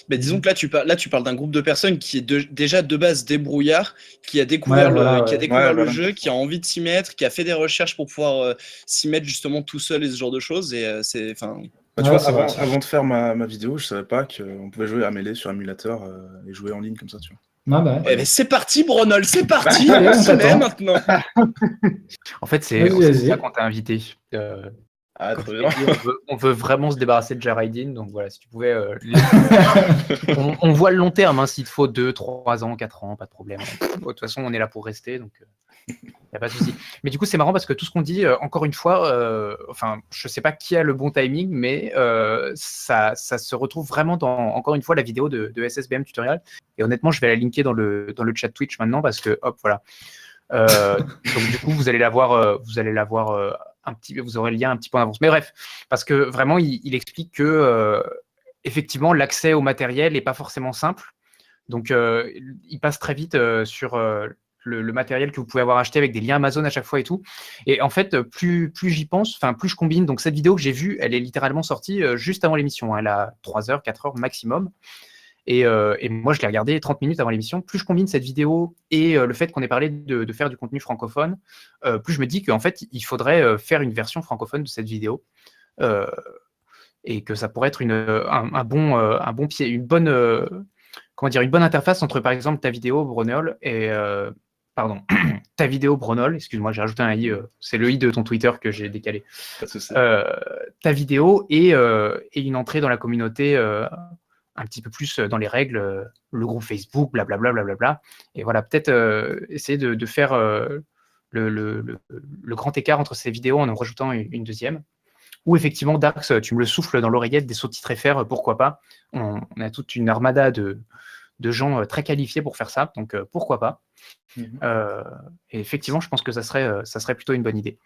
Mais disons que là, tu parles d'un groupe de personnes qui est déjà de base débrouillard, qui a découvert le jeu, qui a envie de s'y mettre, qui a fait des recherches pour pouvoir s'y mettre justement tout seul et ce genre de choses. Et c'est, tu vois, avant de faire ma vidéo, je savais pas qu'on pouvait jouer à mêlée sur émulateur et jouer en ligne comme ça, tu vois. Eh ben, c'est parti, Bronol, c'est parti, on se met maintenant. En fait, c'est ça qu'on t'a invité. Très bien. On veut vraiment se débarrasser de Jaredin, donc voilà, si tu pouvais. On voit le long terme, hein, s'il te faut 2, 3 ans, 4 ans, pas de problème. De toute façon, on est là pour rester, donc il n'y a pas de souci. Mais du coup, c'est marrant parce que tout ce qu'on dit, encore une fois, je sais pas qui a le bon timing, mais ça se retrouve vraiment dans, encore une fois, la vidéo de SSBM Tutorial. Et honnêtement, je vais la linker dans le chat Twitch maintenant parce que, hop, voilà. Donc du coup, vous allez la voir vous aurez le lien un petit peu en avance. Mais bref, parce que vraiment, il explique que effectivement, l'accès au matériel n'est pas forcément simple. Donc, il passe très vite sur le matériel que vous pouvez avoir acheté avec des liens Amazon à chaque fois et tout. Et en fait, plus j'y pense, plus je combine. Donc, cette vidéo que j'ai vue, elle est littéralement sortie juste avant l'émission. Elle a 3 heures, 4 heures maximum. Et moi, je l'ai regardé 30 minutes avant l'émission. Plus je combine cette vidéo et le fait qu'on ait parlé de faire du contenu francophone, plus je me dis qu'en fait, il faudrait faire une version francophone de cette vidéo et que ça pourrait être un bon pied, une bonne interface entre, par exemple, ta vidéo Bronol et ta vidéo Bronol. Excuse-moi, j'ai rajouté un i. C'est le i de ton Twitter que j'ai décalé. Ta vidéo et une entrée dans la communauté. Un petit peu plus dans les règles, le groupe Facebook, blablabla. Et voilà, peut-être essayer de faire le grand écart entre ces vidéos en rajoutant une deuxième. Ou effectivement, Dax, tu me le souffles dans l'oreillette, des sous-titres FR, pourquoi pas. On a toute une armada de gens très qualifiés pour faire ça, donc pourquoi pas. Et effectivement, je pense que ça serait plutôt une bonne idée.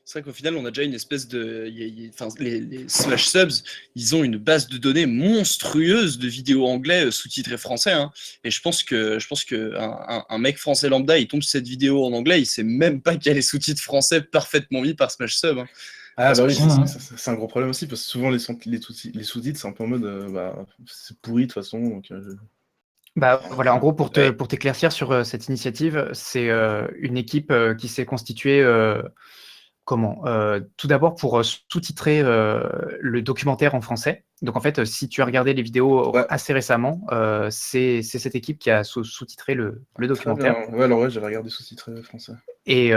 C'est vrai qu'au final, on a déjà une espèce de. Enfin, les Smash Subs, ils ont une base de données monstrueuse de vidéos anglais sous-titrées français. Hein. Et je pense que un mec français lambda, il tombe sur cette vidéo en anglais, il sait même pas qu'il y a les sous-titres français parfaitement mis par Smash Sub. Hein. Ah bah oui, Ouais. c'est un gros problème aussi, parce que souvent les sous-titres, c'est un peu en mode, c'est pourri de toute façon. Donc, Bah voilà, en gros, pour Ouais. t'éclaircir sur cette initiative, c'est une équipe qui s'est constituée tout d'abord pour sous-titrer le documentaire en français. Donc en fait, si tu as regardé les vidéos Ouais. assez récemment, c'est cette équipe qui a sous-titré le très documentaire. bien. Ouais, alors ouais, j'avais regardé sous-titré français. Et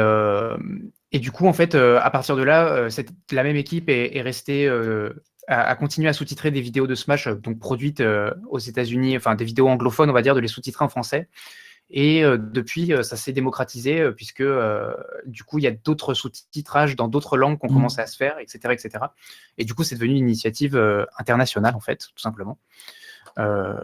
du coup, en fait, à partir de là, la même équipe est restée à continuer à sous-titrer des vidéos de Smash donc produites aux États-Unis, enfin des vidéos anglophones, on va dire, de les sous-titrer en français. Et depuis, ça s'est démocratisé puisque du coup, il y a d'autres sous-titrages dans d'autres langues qui ont commencé à se faire, etc., etc. Et du coup, c'est devenu une initiative internationale, en fait, tout simplement.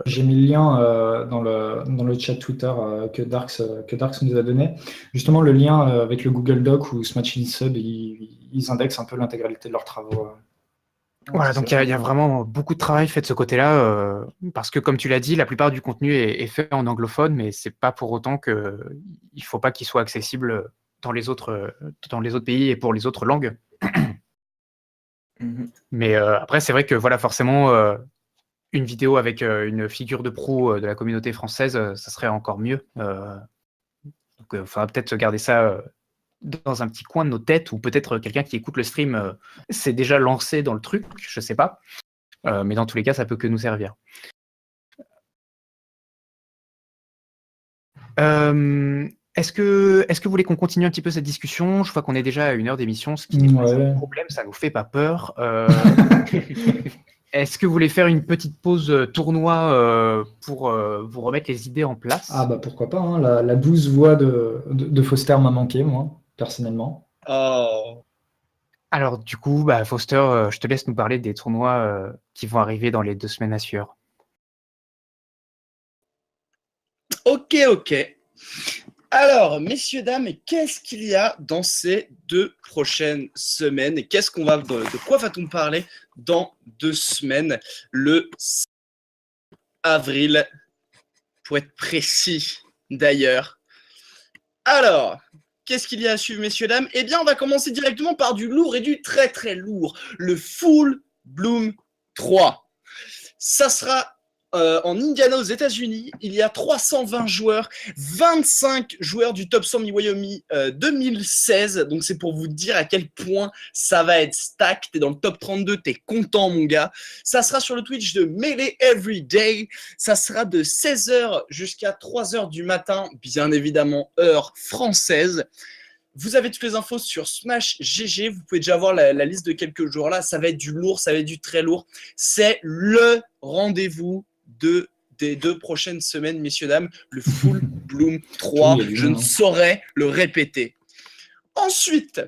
J'ai mis le lien dans le chat Twitter que Darks nous a donné. Justement, le lien avec le Google Doc où Smash Sub, ils indexent un peu l'intégralité de leurs travaux. Voilà, donc il y a vraiment beaucoup de travail fait de ce côté-là, parce que comme tu l'as dit, la plupart du contenu est fait en anglophone, mais c'est pas pour autant que il faut pas qu'il soit accessible dans les autres pays et pour les autres langues. Mais après, c'est vrai que voilà, forcément, une vidéo avec une figure de proue de la communauté française, ça serait encore mieux. Donc, il faudra peut-être garder ça dans un petit coin de nos têtes, ou peut-être quelqu'un qui écoute le stream s'est déjà lancé dans le truc, je sais pas. Mais dans tous les cas, ça peut que nous servir. Est-ce que vous voulez qu'on continue un petit peu cette discussion? Je vois qu'on est déjà à 1 heure d'émission, ce qui n'est pas un problème, ça nous fait pas peur. Est-ce que vous voulez faire une petite pause tournoi pour vous remettre les idées en place? Ah bah pourquoi pas, hein. La douce voix de Foster m'a manqué, moi, personnellement. Oh. Alors du coup, Foster, je te laisse nous parler des tournois qui vont arriver dans les 2 semaines à suivre. Ok. Alors, messieurs, dames, qu'est-ce qu'il y a dans ces 2 prochaines semaines et de quoi va-t-on parler dans 2 semaines, le 6 avril, pour être précis d'ailleurs. Alors, qu'est-ce qu'il y a à suivre, messieurs, dames? Eh bien, on va commencer directement par du lourd et du très très lourd, le Full Bloom 3. Ça sera en Indiana aux États-Unis. Il y a 320 joueurs, 25 joueurs du top 100 Miwayomi 2016. Donc c'est pour vous dire à quel point ça va être stack. T'es dans le top 32, t'es content mon gars. Ça sera sur le Twitch de Melee Everyday. Ça sera de 16h jusqu'à 3h du matin, bien évidemment heure française. Vous avez toutes les infos sur Smash GG. Vous pouvez déjà voir la liste de quelques jours là. Ça va être du lourd, ça va être du très lourd. C'est le rendez-vous des 2 prochaines semaines, messieurs, dames. Le Full Bloom 3. Je ne saurais le répéter. Ensuite,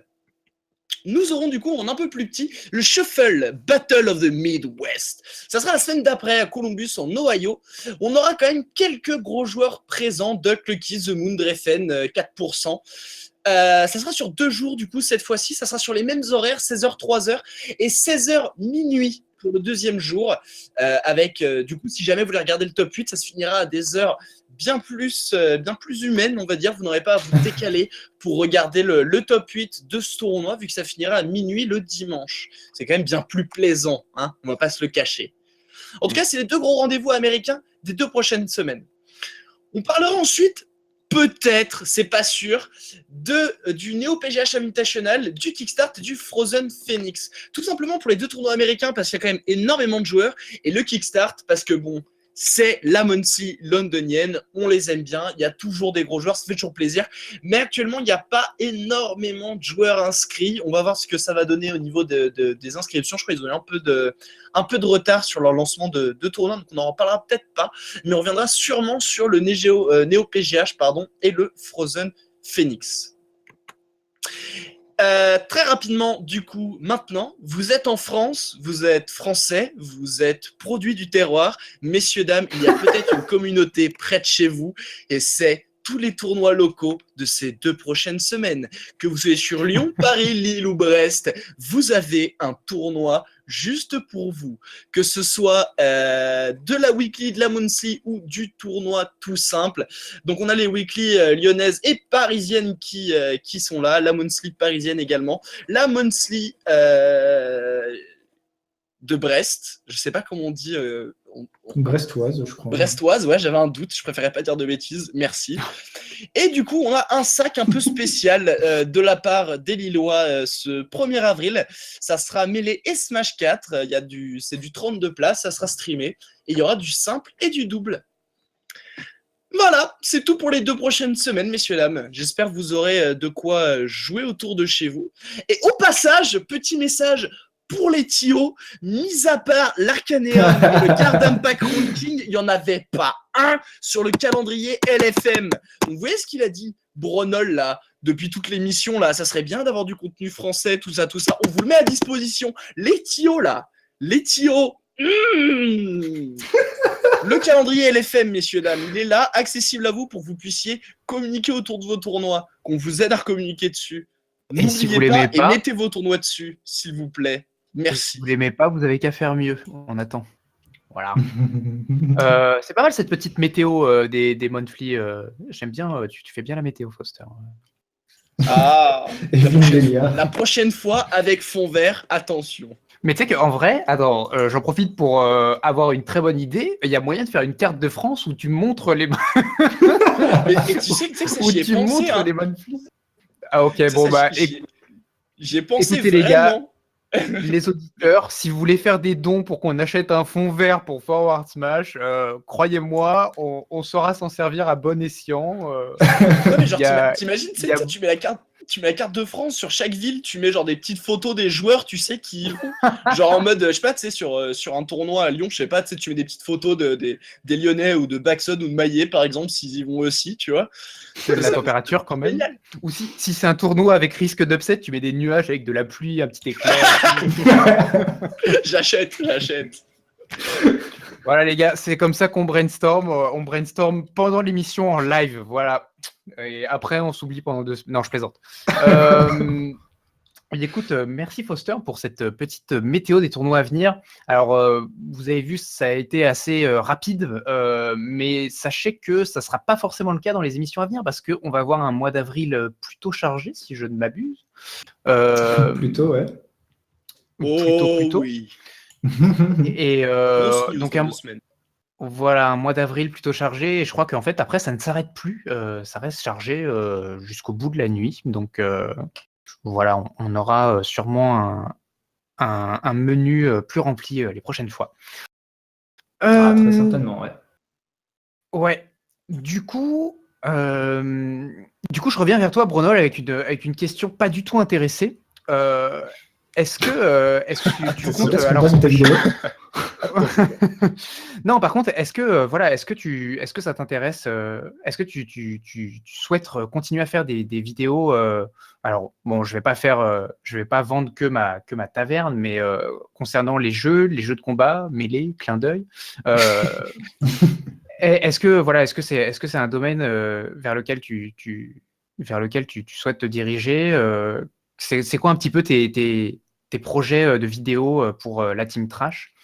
nous aurons du coup en un peu plus petit le Shuffle Battle of the Midwest. Ça sera la semaine d'après à Columbus en Ohio. On aura quand même quelques gros joueurs présents. Duck, Lucky, The Moon, Drefen, 4%. Ça sera sur 2 jours du coup cette fois-ci. Ça sera sur les mêmes horaires, 16h, 3h et 16h minuit pour le 2e jour. Avec du coup, si jamais vous voulez regarder le top 8, ça se finira à des heures bien plus humaines, on va dire. Vous n'aurez pas à vous décaler pour regarder le top 8 de ce tournoi, vu que ça finira à minuit le dimanche. C'est quand même bien plus plaisant, hein, on va pas se le cacher. En tout cas, c'est les 2 gros rendez-vous américains des 2 prochaines semaines. On parlera ensuite, peut-être, c'est pas sûr, du Neo PGH Invitational, du Kickstart et du Frozen Phoenix. Tout simplement pour les 2 tournois américains, parce qu'il y a quand même énormément de joueurs, et le Kickstart, parce que bon, c'est la Monty londonienne, on les aime bien, il y a toujours des gros joueurs, ça fait toujours plaisir, mais actuellement il n'y a pas énormément de joueurs inscrits. On va voir ce que ça va donner au niveau des inscriptions. Je crois qu'ils ont eu un peu de retard sur leur lancement de tournoi, donc on n'en reparlera peut-être pas, mais on reviendra sûrement sur le Neo PGH et le Frozen Phoenix. Très rapidement, du coup, maintenant, vous êtes en France, vous êtes français, vous êtes produit du terroir. Messieurs, dames, il y a peut-être une communauté près de chez vous et c'est tous les tournois locaux de ces 2 prochaines semaines. Que vous soyez sur Lyon, Paris, Lille ou Brest, vous avez un tournoi juste pour vous. Que ce soit de la weekly, de la monthly ou du tournoi tout simple. Donc on a les weekly lyonnaises et parisiennes qui sont là, la monthly parisienne également, la monthly de Brest, je sais pas comment on dit. Brestoise, je crois. Brestoise, ouais, j'avais un doute, je préférais pas dire de bêtises, merci. Et du coup, on a un sac un peu spécial de la part des Lillois ce 1er avril. Ça sera mêlé et Smash 4, c'est du 32 places, ça sera streamé. Et il y aura du simple et du double. Voilà, c'est tout pour les 2 prochaines semaines, messieurs, dames. J'espère que vous aurez de quoi jouer autour de chez vous. Et au passage, petit message pour les TIO, mis à part l'Arcaneum et le Card Pack Ranking, il n'y en avait pas un sur le calendrier LFM. Donc, vous voyez ce qu'il a dit, Bronol, là, depuis toute l'émission, là, ça serait bien d'avoir du contenu français, tout ça. On vous le met à disposition. Les TIO, là, les TIO, le calendrier LFM, messieurs, dames, il est là, accessible à vous pour que vous puissiez communiquer autour de vos tournois, qu'on vous aide à communiquer dessus. N'oubliez pas et mettez vos tournois dessus, s'il vous plaît. Merci. Si vous l'aimez pas, vous avez qu'à faire mieux. On attend. Voilà. C'est pas mal cette petite météo des monthly. J'aime bien. Tu fais bien la météo, Foster. Ah, la prochaine fois avec fond vert, attention. Mais tu sais qu'en vrai, attends, j'en profite pour avoir une très bonne idée. Il y a moyen de faire une carte de France où tu montres les. Et tu sais que ça où j'y ai tu pensé. montres Hein. les monthly. Ah ok, ça, bon bah. J'y ai pensé écoutez vraiment. Les gars. Les auditeurs, si vous voulez faire des dons pour qu'on achète un fond vert pour Forward Smash, croyez-moi, on saura s'en servir à bon escient. Ouais, mais genre, t'imagines, tu mets la carte de France sur chaque ville, tu mets genre des petites photos des joueurs, tu sais, qui vont. Genre en mode, je sais pas, tu sais, sur un tournoi à Lyon, je sais pas, tu sais, tu mets des petites photos des Lyonnais ou de Baxon ou de Maillet, par exemple, s'ils y vont aussi, tu vois. La température quand même. Génial. Ou si c'est un tournoi avec risque d'upset, tu mets des nuages avec de la pluie, un petit éclair. J'achète. Voilà les gars, c'est comme ça qu'on brainstorm. On brainstorm pendant l'émission en live, voilà. Et après, on s'oublie pendant 2 semaines. Non, je plaisante. Écoute, merci Foster pour cette petite météo des tournois à venir. Alors, vous avez vu, ça a été assez rapide, mais sachez que ça ne sera pas forcément le cas dans les émissions à venir parce qu'on va avoir un mois d'avril plutôt chargé, si je ne m'abuse. Plutôt, ouais. Plutôt. Oui. Et donc, voilà, un mois d'avril plutôt chargé. Et je crois qu'en fait, après, ça ne s'arrête plus. Ça reste chargé jusqu'au bout de la nuit. Donc, voilà, on aura sûrement un menu plus rempli les prochaines fois. Très certainement, ouais. Ouais. Du coup, je reviens vers toi, Bronol, avec une question pas du tout intéressée. Est-ce que tu comptes alors ta vidéo. Non, par contre, est-ce que ça t'intéresse est-ce que tu souhaites continuer à faire des vidéos alors bon, je vais pas vendre que ma taverne, mais concernant les jeux de combat, mêlée, clin d'œil. Est-ce que c'est un domaine vers lequel tu souhaites te diriger c'est quoi un petit peu tes projets de vidéos pour la Team Trash?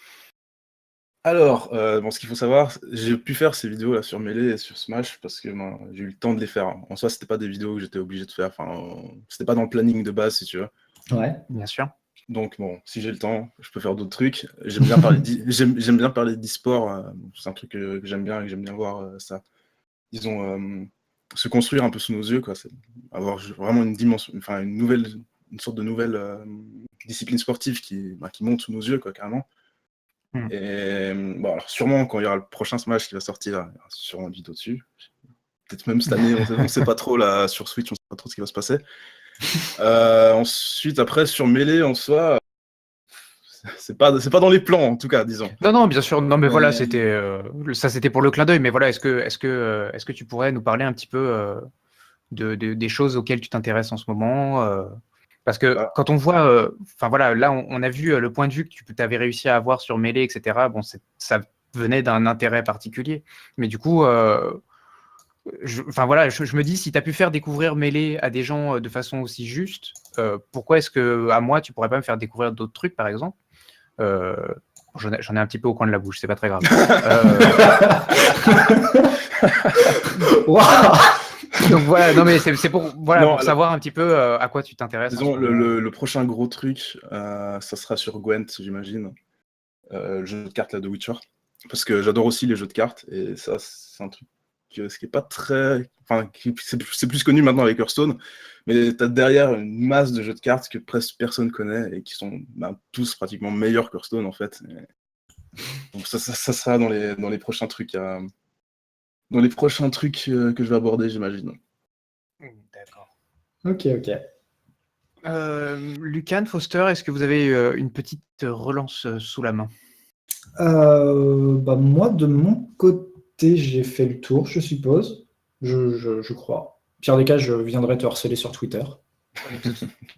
Alors, ce qu'il faut savoir, j'ai pu faire ces vidéos là sur Melee et sur Smash parce que j'ai eu le temps de les faire. En soi, c'était pas des vidéos que j'étais obligé de faire. Enfin, c'était pas dans le planning de base, si tu veux. Ouais. Bien sûr. Donc bon, si j'ai le temps, je peux faire d'autres trucs. J'aime bien parler d'e-sport. C'est un truc que j'aime bien et que j'aime bien voir ça. Disons, se construire un peu sous nos yeux, quoi. C'est avoir vraiment une dimension, enfin une sorte de nouvelle discipline sportive qui monte sous nos yeux, quoi, carrément. Et bon, alors sûrement quand il y aura le prochain Smash qui va sortir, il y aura sûrement une vidéo dessus. Peut-être même cette année, on ne sait pas trop là sur Switch, on ne sait pas trop ce qui va se passer. Ensuite, après sur Melee en soi, c'est pas dans les plans en tout cas, disons. Non, bien sûr. Non, mais voilà, c'était pour le clin d'œil. Mais voilà, est-ce que tu pourrais nous parler un petit peu des choses auxquelles tu t'intéresses en ce moment parce que quand on voit, là, on a vu le point de vue que tu avais réussi à avoir sur Melee, etc. Bon, ça venait d'un intérêt particulier. Mais du coup, Enfin voilà, je me dis, si tu as pu faire découvrir Melee à des gens de façon aussi juste, pourquoi est-ce que à moi, tu pourrais pas me faire découvrir d'autres trucs, par exemple? Euh, j'en ai un petit peu au coin de la bouche, c'est pas très grave. Waouh. Donc voilà, non mais c'est pour, voilà, Non, pour alors- savoir un petit peu à quoi tu t'intéresses. en Disons, ce moment. le prochain gros truc, ça sera sur Gwent, j'imagine. Le jeu de cartes là, de Witcher. Parce que j'adore aussi les jeux de cartes, et ça, c'est un truc ce qui est pas très. Enfin, c'est plus connu maintenant avec Hearthstone, mais t'as derrière une masse de jeux de cartes que presque personne connaît et qui sont tous pratiquement meilleurs qu'Hearthstone en fait. Donc ça sera dans les prochains trucs dans les prochains trucs que je vais aborder, j'imagine. D'accord. Ok. Lucan, Foster, est-ce que vous avez une petite relance sous la main? Moi, de mon côté, j'ai fait le tour, je suppose. Je crois. Pire des cas, je viendrai te harceler sur Twitter.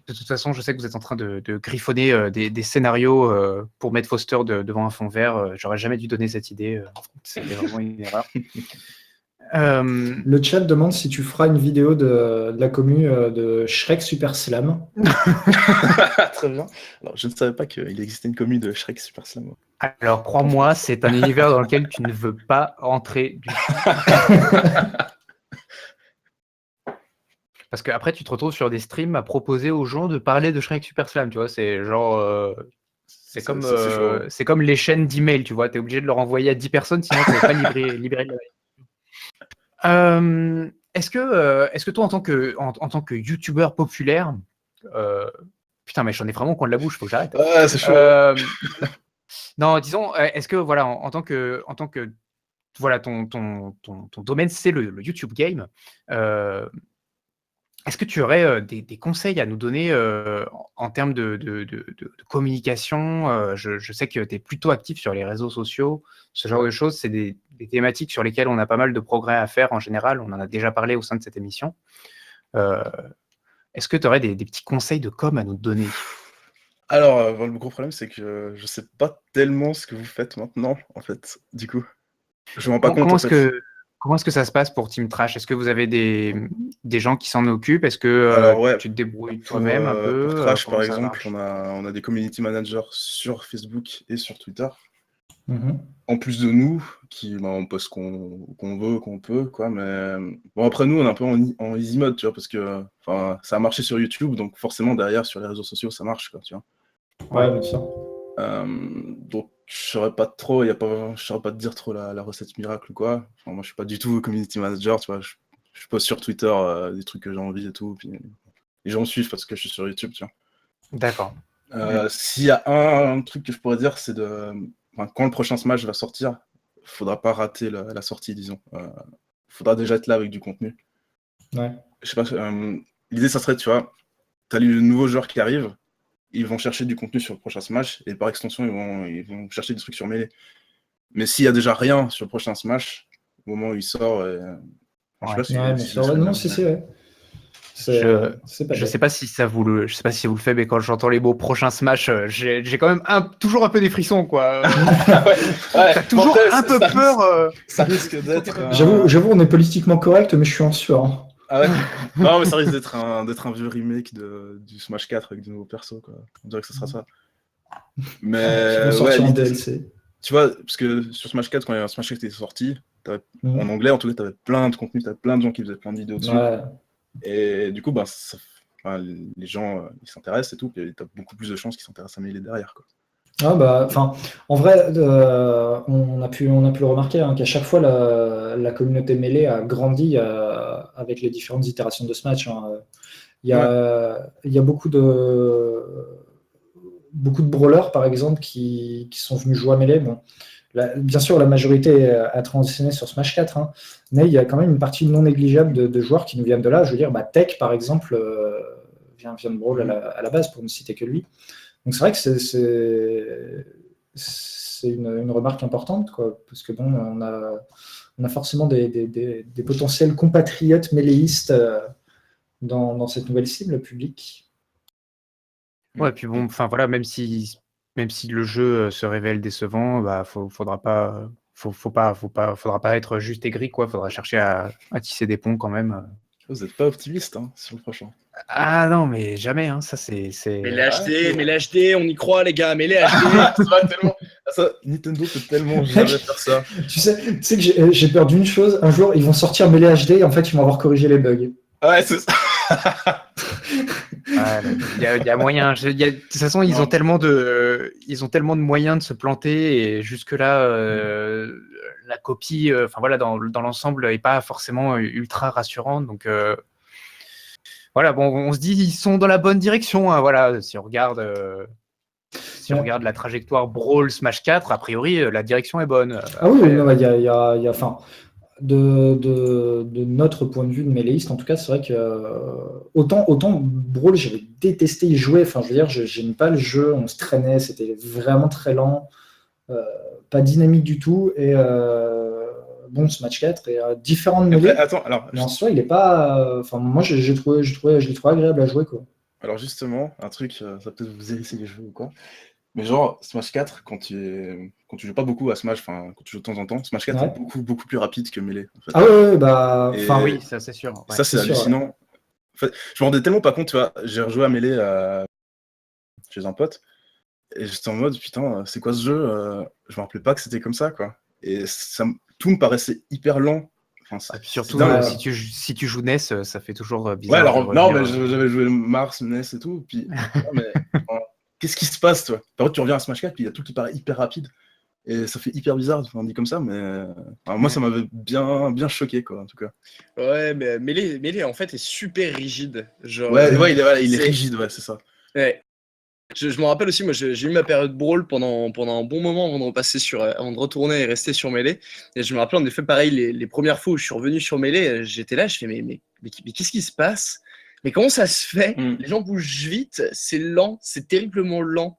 De toute façon, je sais que vous êtes en train de griffonner des scénarios pour mettre Foster devant un fond vert. J'aurais jamais dû donner cette idée. C'était vraiment une erreur. Le chat demande si tu feras une vidéo de la commu de Shrek Super Slam. Très bien. Alors, je ne savais pas qu'il existait une commune de Shrek Super Slam. Alors, crois-moi, c'est un univers dans lequel tu ne veux pas entrer du tout. Parce qu'après, tu te retrouves sur des streams à proposer aux gens de parler de Shrek Super Slam, tu vois. C'est genre. C'est comme, chaud. c'est comme les chaînes d'email, tu vois. Tu es obligé de leur envoyer à 10 personnes, sinon tu ne peux pas libérer le mail. Est-ce que toi, en tant que youtubeur populaire, putain, mais j'en ai vraiment au coin de la bouche, faut que j'arrête. Ouais, c'est chaud. Non, disons, est-ce que voilà, en tant que voilà, ton domaine, c'est le YouTube game. Est-ce que tu aurais des conseils à nous donner en termes de communication? Je sais que tu es plutôt actif sur les réseaux sociaux, ce genre de choses. C'est des thématiques sur lesquelles on a pas mal de progrès à faire en général. On en a déjà parlé au sein de cette émission. Est-ce que tu aurais des petits conseils de com à nous donner? Alors, le gros problème, c'est que je sais pas tellement ce que vous faites maintenant, en fait, du coup. Je me rends pas compte, en fait. Comment est-ce que ça se passe pour Team Trash? Est-ce que vous avez des gens qui s'en occupent? Est-ce que Alors, ouais, tu te débrouilles pour toi-même un peu? Trash, par Comment ça exemple, marche? on a des community managers sur Facebook et sur Twitter. Mhm. En plus de nous, on poste ce qu'on veut, qu'on peut, quoi. Mais bon, après, nous, on est un peu en easy mode, tu vois, parce que ça a marché sur YouTube, donc forcément, derrière, sur les réseaux sociaux, ça marche, quoi, tu vois. Ouais, bien sûr. Donc, je saurais pas trop, je saurais pas te dire trop la recette miracle ou quoi. Enfin, moi, je suis pas du tout community manager, tu vois. Je poste sur Twitter des trucs que j'ai envie et tout, puis les gens me suivent parce que je suis sur YouTube, tu vois. D'accord. S'il y a un truc que je pourrais dire, c'est quand le prochain Smash va sortir, faudra pas rater la sortie, disons. Faudra déjà être là avec du contenu. Ouais. Je sais pas, l'idée, ça serait, tu vois, t'as les nouveaux joueurs qui arrivent, ils vont chercher du contenu sur le prochain Smash, et par extension, ils vont chercher des trucs sur Melee. Mais s'il y a déjà rien sur le prochain Smash, au moment où il sort, je sais pas si Ouais, bien sûr. Ouais, non, si, ouais. C'est pas je bête. sais pas si ça vous le, je sais pas si vous le faites, mais quand j'entends les mots prochain Smash, j'ai quand même toujours un peu des frissons, quoi. T'as toujours un peu peur. Ça risque d'être. J'avoue, on est politiquement correct, mais je suis en sueur. Hein. Ah ouais. Non, mais ça risque d'être un vieux remake du Smash 4 avec de nouveaux persos, quoi. On dirait que ce sera ça. Mais Qui vont sortir en DLC. Tu vois, parce que sur Smash 4, quand Smash 4 était sorti, en anglais, en tout cas, t'avais plein de contenu, t'avais plein de gens qui faisaient plein de vidéos dessus. Ouais. Et du coup, les gens, ils s'intéressent et tout, puis t'as beaucoup plus de chances qu'ils s'intéressent à Melee derrière, quoi. En vrai, on a pu le remarquer qu'à chaque fois la communauté Melee a grandi avec les différentes itérations de ce match. Hein. Il y a beaucoup de brawlers par exemple qui sont venus jouer à Melee. Bon, bien sûr, la majorité a transitionné sur Smash 4, hein, mais il y a quand même une partie non négligeable de joueurs qui nous viennent de là. Je veux dire, Tech par exemple vient de Brawl à la base, pour ne citer que lui. Donc c'est vrai que c'est une remarque importante, quoi, parce que bon, on a forcément des potentiels compatriotes méléistes dans cette nouvelle cible publique. Ouais, puis bon, enfin voilà, même si le jeu se révèle décevant, faudra pas faudra pas être juste aigri, quoi. Faudra chercher à tisser des ponts quand même. Vous n'êtes pas optimiste hein, sur le prochain. Ah non, mais jamais, hein. Ça, c'est. Mais les HD, mais les HD, on y croit, les gars, mais les HD. Ça va tellement. Nintendo peut tellement jamais faire ça. Tu sais que j'ai peur d'une chose. Un jour, ils vont sortir Melee HD et en fait, ils vont avoir corrigé les bugs. Ouais, c'est ça. Il y a moyen. De toute façon, ils ont tellement de moyens de se planter et jusque-là, la copie, dans l'ensemble, n'est pas forcément ultra rassurante. Donc, voilà, bon, on se dit ils sont dans la bonne direction. Hein, voilà, si on regarde la trajectoire Brawl Smash 4, a priori, la direction est bonne. Ah oui, il y a enfin, de notre point de vue de méléiste, en tout cas, c'est vrai que autant Brawl, j'avais détesté y jouer. Enfin, je veux dire, j'aime pas le jeu, on se traînait, c'était vraiment très lent, pas dynamique du tout. Et bon, ce match 4 est différent de Melee. Attends, alors. Mais en soi, il est pas. Enfin, moi, je l'ai trouvé agréable à jouer, quoi. Alors justement, un truc, ça va peut-être vous hérisser les cheveux ou quoi. Mais genre, Smash 4, quand tu joues pas beaucoup à Smash, enfin, quand tu joues de temps en temps, Smash 4 est beaucoup plus rapide que Melee. En fait. Ah ouais, bah. Enfin, oui, ça c'est sûr. Ça, c'est hallucinant. Ouais. En fait, je me rendais tellement pas compte, tu vois, j'ai rejoué à Melee chez un pote, et j'étais en mode, putain, c'est quoi ce jeu Je me rappelais pas que c'était comme ça, quoi. Et tout me paraissait hyper lent. Enfin, surtout, si tu joues NES, ça fait toujours bizarre. Ouais, alors, non, mais j'avais joué Mars, NES et tout, puis, non, mais, qu'est-ce qui se passe, toi? Par contre, tu reviens à Smash 4, puis il y a tout qui paraît hyper rapide, et ça fait hyper bizarre, on dit comme ça, mais moi, ça m'avait bien choqué, quoi, en tout cas. Ouais, mais Melee, en fait, est super rigide. Genre, ouais, il est rigide, ouais, c'est ça. Ouais. Je me rappelle aussi, moi j'ai eu ma période Brawl pendant un bon moment avant de retourner et rester sur Melee. Et je me rappelle, on a fait pareil les premières fois où je suis revenu sur Melee, j'étais là, je fais mais qu'est-ce qui se passe? Mais comment ça se fait? Les gens bougent vite, c'est lent, c'est terriblement lent.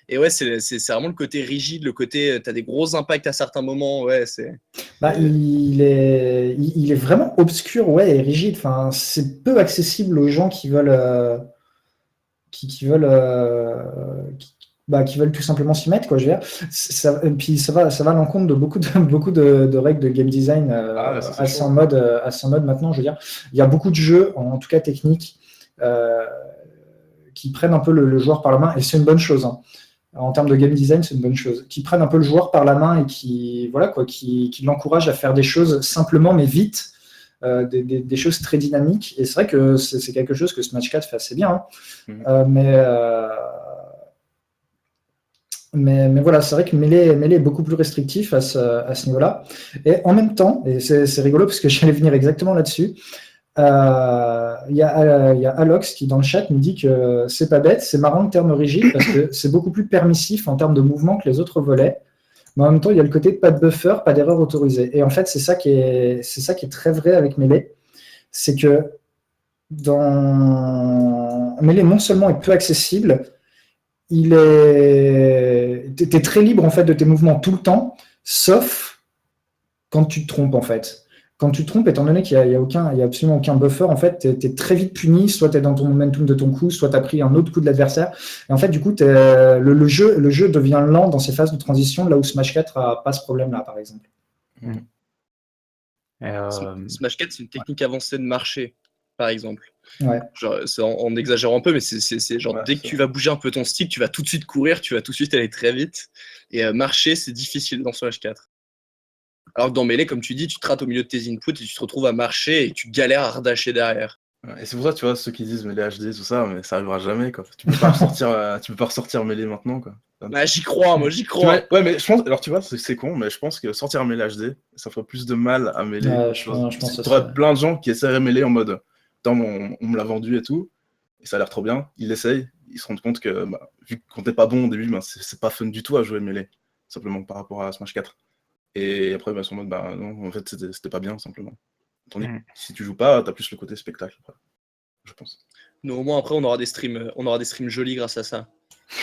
Et ouais, c'est vraiment le côté rigide, le côté t'as des gros impacts à certains moments, ouais, c'est. Bah, il est vraiment obscur, ouais, et rigide. Enfin, c'est peu accessible aux gens qui veulent. Qui veulent tout simplement s'y mettre, quoi. Je veux dire, et puis ça va à l'encontre de beaucoup de règles de game design assez en mode maintenant. Je veux dire, il y a beaucoup de jeux, en tout cas techniques, qui prennent un peu le joueur par la main, et c'est une bonne chose. Hein. En termes de game design, c'est une bonne chose. Qui prennent un peu le joueur par la main et qui l'encouragent à faire des choses simplement mais vite. Des choses très dynamiques, et c'est vrai que c'est quelque chose que Smash 4 fait assez bien, hein. Mais voilà, c'est vrai que Melee est beaucoup plus restrictif à ce niveau-là, et en même temps, et c'est rigolo parce que j'allais venir exactement là-dessus, il y a Alox qui dans le chat nous dit que c'est pas bête, c'est marrant le terme rigide parce que c'est beaucoup plus permissif en termes de mouvement que les autres volets. Mais en même temps, il y a le côté pas de buffer, pas d'erreur autorisée. Et en fait, c'est ça qui est très vrai avec Melee. C'est que dans Melee, non seulement est peu accessible, t'es très libre en fait de tes mouvements tout le temps, sauf quand tu te trompes en fait. Quand tu te trompes, étant donné qu'il n'y a absolument aucun buffer, en fait, tu es très vite puni, soit tu es dans ton momentum de ton coup, soit tu as pris un autre coup de l'adversaire. Et en fait, du coup, le jeu devient lent dans ces phases de transition, là où Smash 4 n'a pas ce problème-là, par exemple. Smash 4, c'est une technique avancée de marché, par exemple. Ouais. Genre, en exagérant un peu, mais c'est genre dès que tu vas bouger un peu ton stick, tu vas tout de suite courir, tu vas tout de suite aller très vite. Et marcher, c'est difficile dans Smash 4. Alors que dans Melee, comme tu dis, tu te rates au milieu de tes inputs et tu te retrouves à marcher et tu galères à redasher derrière. Et c'est pour ça, tu vois, ceux qui disent Melee HD, tout ça, mais ça arrivera jamais, quoi. Tu peux pas ressortir Melee maintenant, quoi. Bah, j'y crois, moi j'y crois. Ouais, mais je pense, alors tu vois, c'est con, mais je pense que sortir un Melee HD, ça ferait plus de mal à Melee. Ouais, je pense que tu aurais plein de gens qui essaieraient Melee en mode, on me l'a vendu et tout, et ça a l'air trop bien, ils l'essayent, ils se rendent compte que, vu qu'on t'es pas bon au début, c'est pas fun du tout à jouer Melee, simplement par rapport à Smash 4. Et après, ils sont en mode, non, en fait, c'était pas bien, simplement. Tandis que si tu joues pas, t'as plus le côté spectacle, je pense. Mais au moins, après, on aura des streams jolis grâce à ça.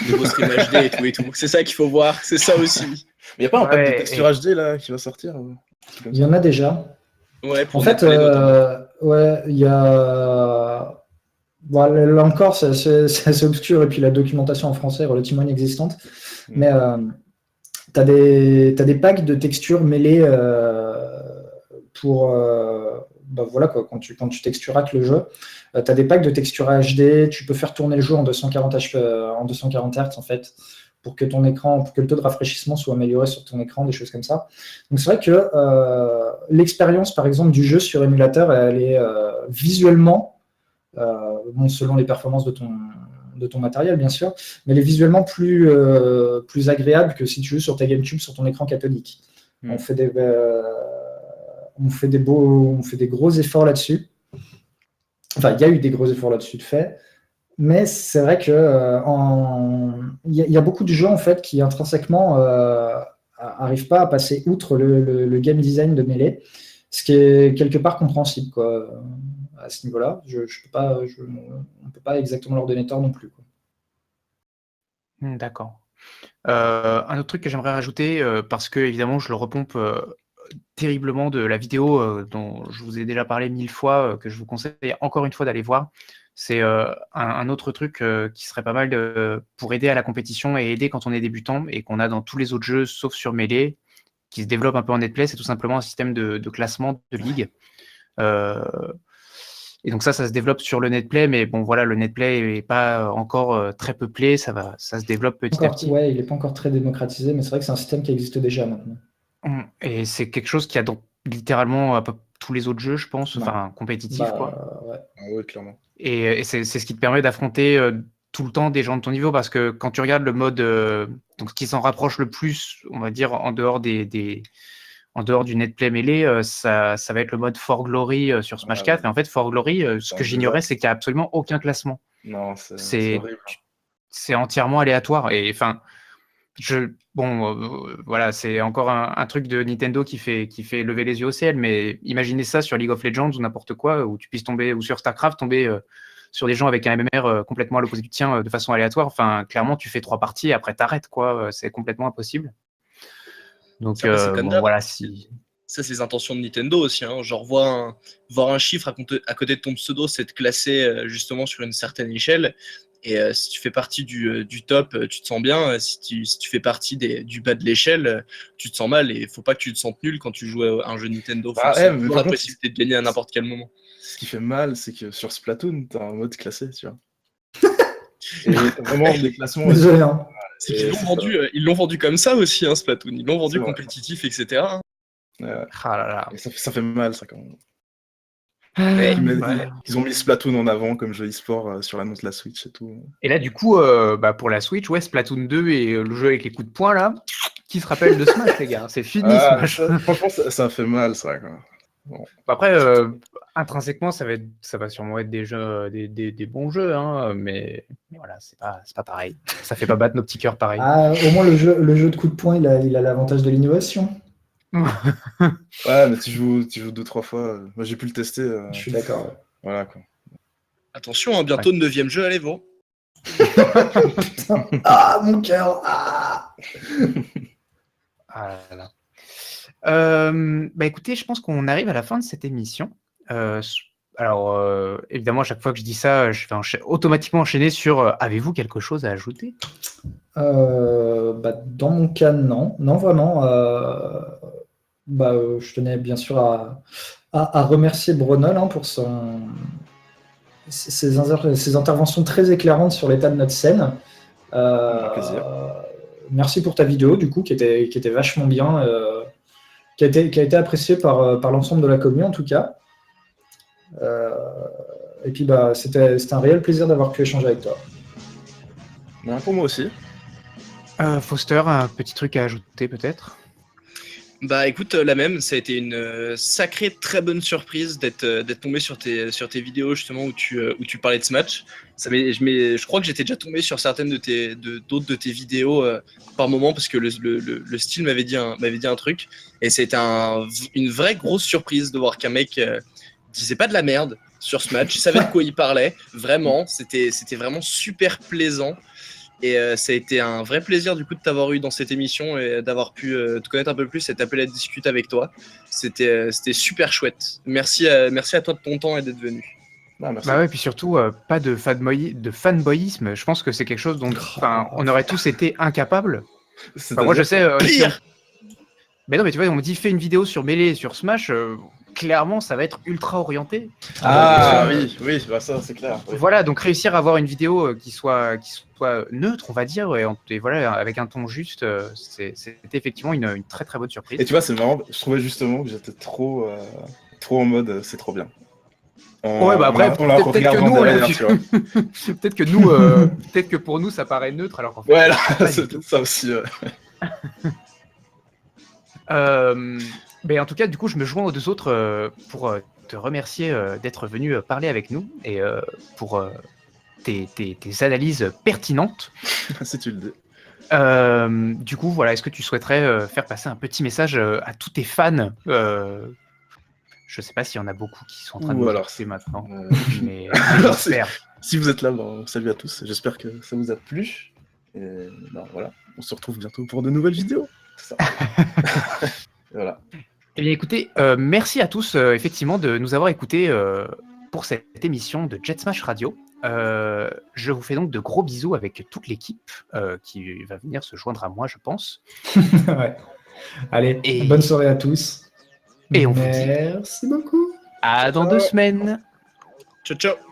Des beaux streams HD et tout. C'est ça qu'il faut voir, c'est ça aussi. Mais y a pas un pack de texture HD là qui va sortir Il y en a déjà. Ouais, en fait, il y a. Bon, là encore, c'est assez obscur, et puis la documentation en français est relativement inexistante. Mais t'as des packs de textures mêlées pour voilà quoi, quand tu texturates le jeu, tu as des packs de texture HD, tu peux faire tourner le jeu en 240 Hz en fait, pour que le taux de rafraîchissement soit amélioré sur ton écran, des choses comme ça. Donc c'est vrai que l'expérience par exemple du jeu sur émulateur, elle est visuellement, selon les performances de ton matériel bien sûr, mais elle est visuellement plus agréable que si tu joues sur ta GameCube sur ton écran cathodique. On fait des gros efforts là-dessus. Enfin, il y a eu des gros efforts là-dessus de fait, mais c'est vrai que il y a beaucoup de jeux en fait qui intrinsèquement n'arrivent pas à passer outre le game design de Melee, ce qui est quelque part compréhensible quoi. À ce niveau-là, on ne peut pas exactement leur donner tort non plus, quoi. D'accord. Un autre truc que j'aimerais rajouter, parce que évidemment je le repompe terriblement de la vidéo dont je vous ai déjà parlé 1000 fois, que je vous conseille encore une fois d'aller voir. C'est un autre truc qui serait pas mal pour aider à la compétition et aider quand on est débutant et qu'on a dans tous les autres jeux sauf sur Melee, qui se développe un peu en netplay. C'est tout simplement un système de classement de ligue. Et donc ça se développe sur le netplay, mais bon voilà, le netplay n'est pas encore très peuplé, ça se développe petit à petit. Ouais, il n'est pas encore très démocratisé, mais c'est vrai que c'est un système qui existe déjà maintenant. Et c'est quelque chose qu'il y a dans littéralement à peu tous les autres jeux, je pense, enfin compétitifs quoi. Ouais. Ah ouais, clairement. Et c'est ce qui te permet d'affronter tout le temps des gens de ton niveau, parce que quand tu regardes le mode, donc ce qui s'en rapproche le plus, on va dire en dehors en dehors du netplay mêlé, ça va être le mode For Glory sur Smash 4. Et en fait, For Glory, ce que j'ignorais, c'est qu'il n'y a absolument aucun classement. Non, c'est horrible. C'est entièrement aléatoire. Et enfin, voilà, c'est encore un truc de Nintendo qui fait lever les yeux au ciel. Mais imaginez ça sur League of Legends ou n'importe quoi, où tu puisses tomber, ou sur StarCraft, tomber sur des gens avec un MMR complètement à l'opposé du tien de façon aléatoire. Enfin, clairement, tu fais 3 parties et après t'arrêtes, quoi. C'est complètement impossible. Donc voilà, si. Ça, c'est les intentions de Nintendo aussi. Hein. Genre, voir un chiffre à côté de ton pseudo, c'est de classer justement sur une certaine échelle. Et si tu fais partie du top, tu te sens bien. Si tu fais partie du bas de l'échelle, tu te sens mal. Et il ne faut pas que tu te sentes nul quand tu joues à un jeu Nintendo. Mais toujours la possibilité de gagner à n'importe quel moment. Ce qui fait mal, c'est que sur Splatoon, tu as un mode classé, tu vois. Et vraiment des classements. Désolé, hein. C'est qu'ils l'ont vendu comme ça aussi, hein, Splatoon. Ils l'ont vendu compétitif, etc. Ah là là. Et ça fait mal, ça, quand même. Ouais. Ils ont mis Splatoon en avant comme jeu e-sport sur l'annonce de la Switch et tout. Et là, du coup, pour la Switch, ouais, Splatoon 2 et le jeu avec les coups de poing, là, qui se rappelle de Smash, les gars? C'est fini, Smash. Franchement, ça fait mal, ça, quoi. Bon. Après, intrinsèquement, ça va sûrement être des bons jeux, hein, mais voilà, c'est pas pareil. Ça fait pas battre nos petits cœurs pareil. Au moins, le jeu de coup de poing, il a l'avantage de l'innovation. Ouais, mais tu joues 2-3 fois. Moi, j'ai pu le tester. Je suis d'accord. Ouais. Voilà, quoi. Attention, hein, bientôt le 9e jeu, allez, bon. Ah, mon cœur. Ah là là. Écoutez, je pense qu'on arrive à la fin de cette émission. Alors, évidemment, à chaque fois que je dis ça, je vais automatiquement enchaîner sur avez-vous quelque chose à ajouter? Dans mon cas, non. Non, vraiment. Je tenais bien sûr à remercier Bronol pour ses interventions très éclairantes sur l'état de notre scène. Plaisir. Merci pour ta vidéo, du coup, qui était vachement bien, qui a été appréciée par l'ensemble de la commune, en tout cas. Et puis, c'était un réel plaisir d'avoir pu échanger avec toi. Pour moi aussi. Foster, un petit truc à ajouter, peut-être? Bah écoute, la même, ça a été une sacrée très bonne surprise d'être tombé sur tes vidéos justement où tu parlais de ce match. Je crois que j'étais déjà tombé sur certaines d'autres de tes vidéos par moment parce que le style m'avait dit un truc et c'était une vraie grosse surprise de voir qu'un mec disait pas de la merde sur ce match, il savait de quoi il parlait, vraiment, c'était vraiment super plaisant. Et ça a été un vrai plaisir du coup de t'avoir eu dans cette émission et d'avoir pu te connaître un peu plus et t'appeler à discuter avec toi. C'était super chouette. Merci à toi de ton temps et d'être venu. Merci. Ouais, puis surtout, pas de fanboyisme. Je pense que c'est quelque chose dont on aurait tous été incapables. Enfin, moi, je sais. Pire. Mais non, mais tu vois, on me dit fais une vidéo sur Melee et sur Smash. Clairement, ça va être ultra orienté. Ah oui, bah ça c'est clair. Oui. Voilà, donc réussir à avoir une vidéo qui soit neutre, on va dire, et voilà, avec un ton juste, c'était effectivement une très très bonne surprise. Et tu vois, c'est marrant, je trouvais justement que j'étais trop en mode c'est trop bien. Ouais, bah après, on la peut-être que regardant nous, derrière, tu vois. peut-être que pour nous, ça paraît neutre, alors qu'en fait, Ouais, là, pas du c'est tout. ça aussi. Mais en tout cas, du coup, je me joins aux deux autres pour te remercier d'être venu parler avec nous et pour tes analyses pertinentes. Si tu le dis. Du coup, voilà, est-ce que tu souhaiterais faire passer un petit message à tous tes fans je sais pas s'il y en a beaucoup qui sont en train de nous écouter maintenant, mais Alors, j'espère. Si vous êtes là, salut à tous. J'espère que ça vous a plu. Et voilà, on se retrouve bientôt pour de nouvelles vidéos. C'est ça. Voilà. Eh bien, écoutez, merci à tous, effectivement, de nous avoir écoutés pour cette émission de Jet Smash Radio. Je vous fais donc de gros bisous avec toute l'équipe qui va venir se joindre à moi, je pense. Ouais. Allez, bonne soirée à tous. Et on vous dit merci beaucoup. à dans 2 semaines. Ciao, ciao.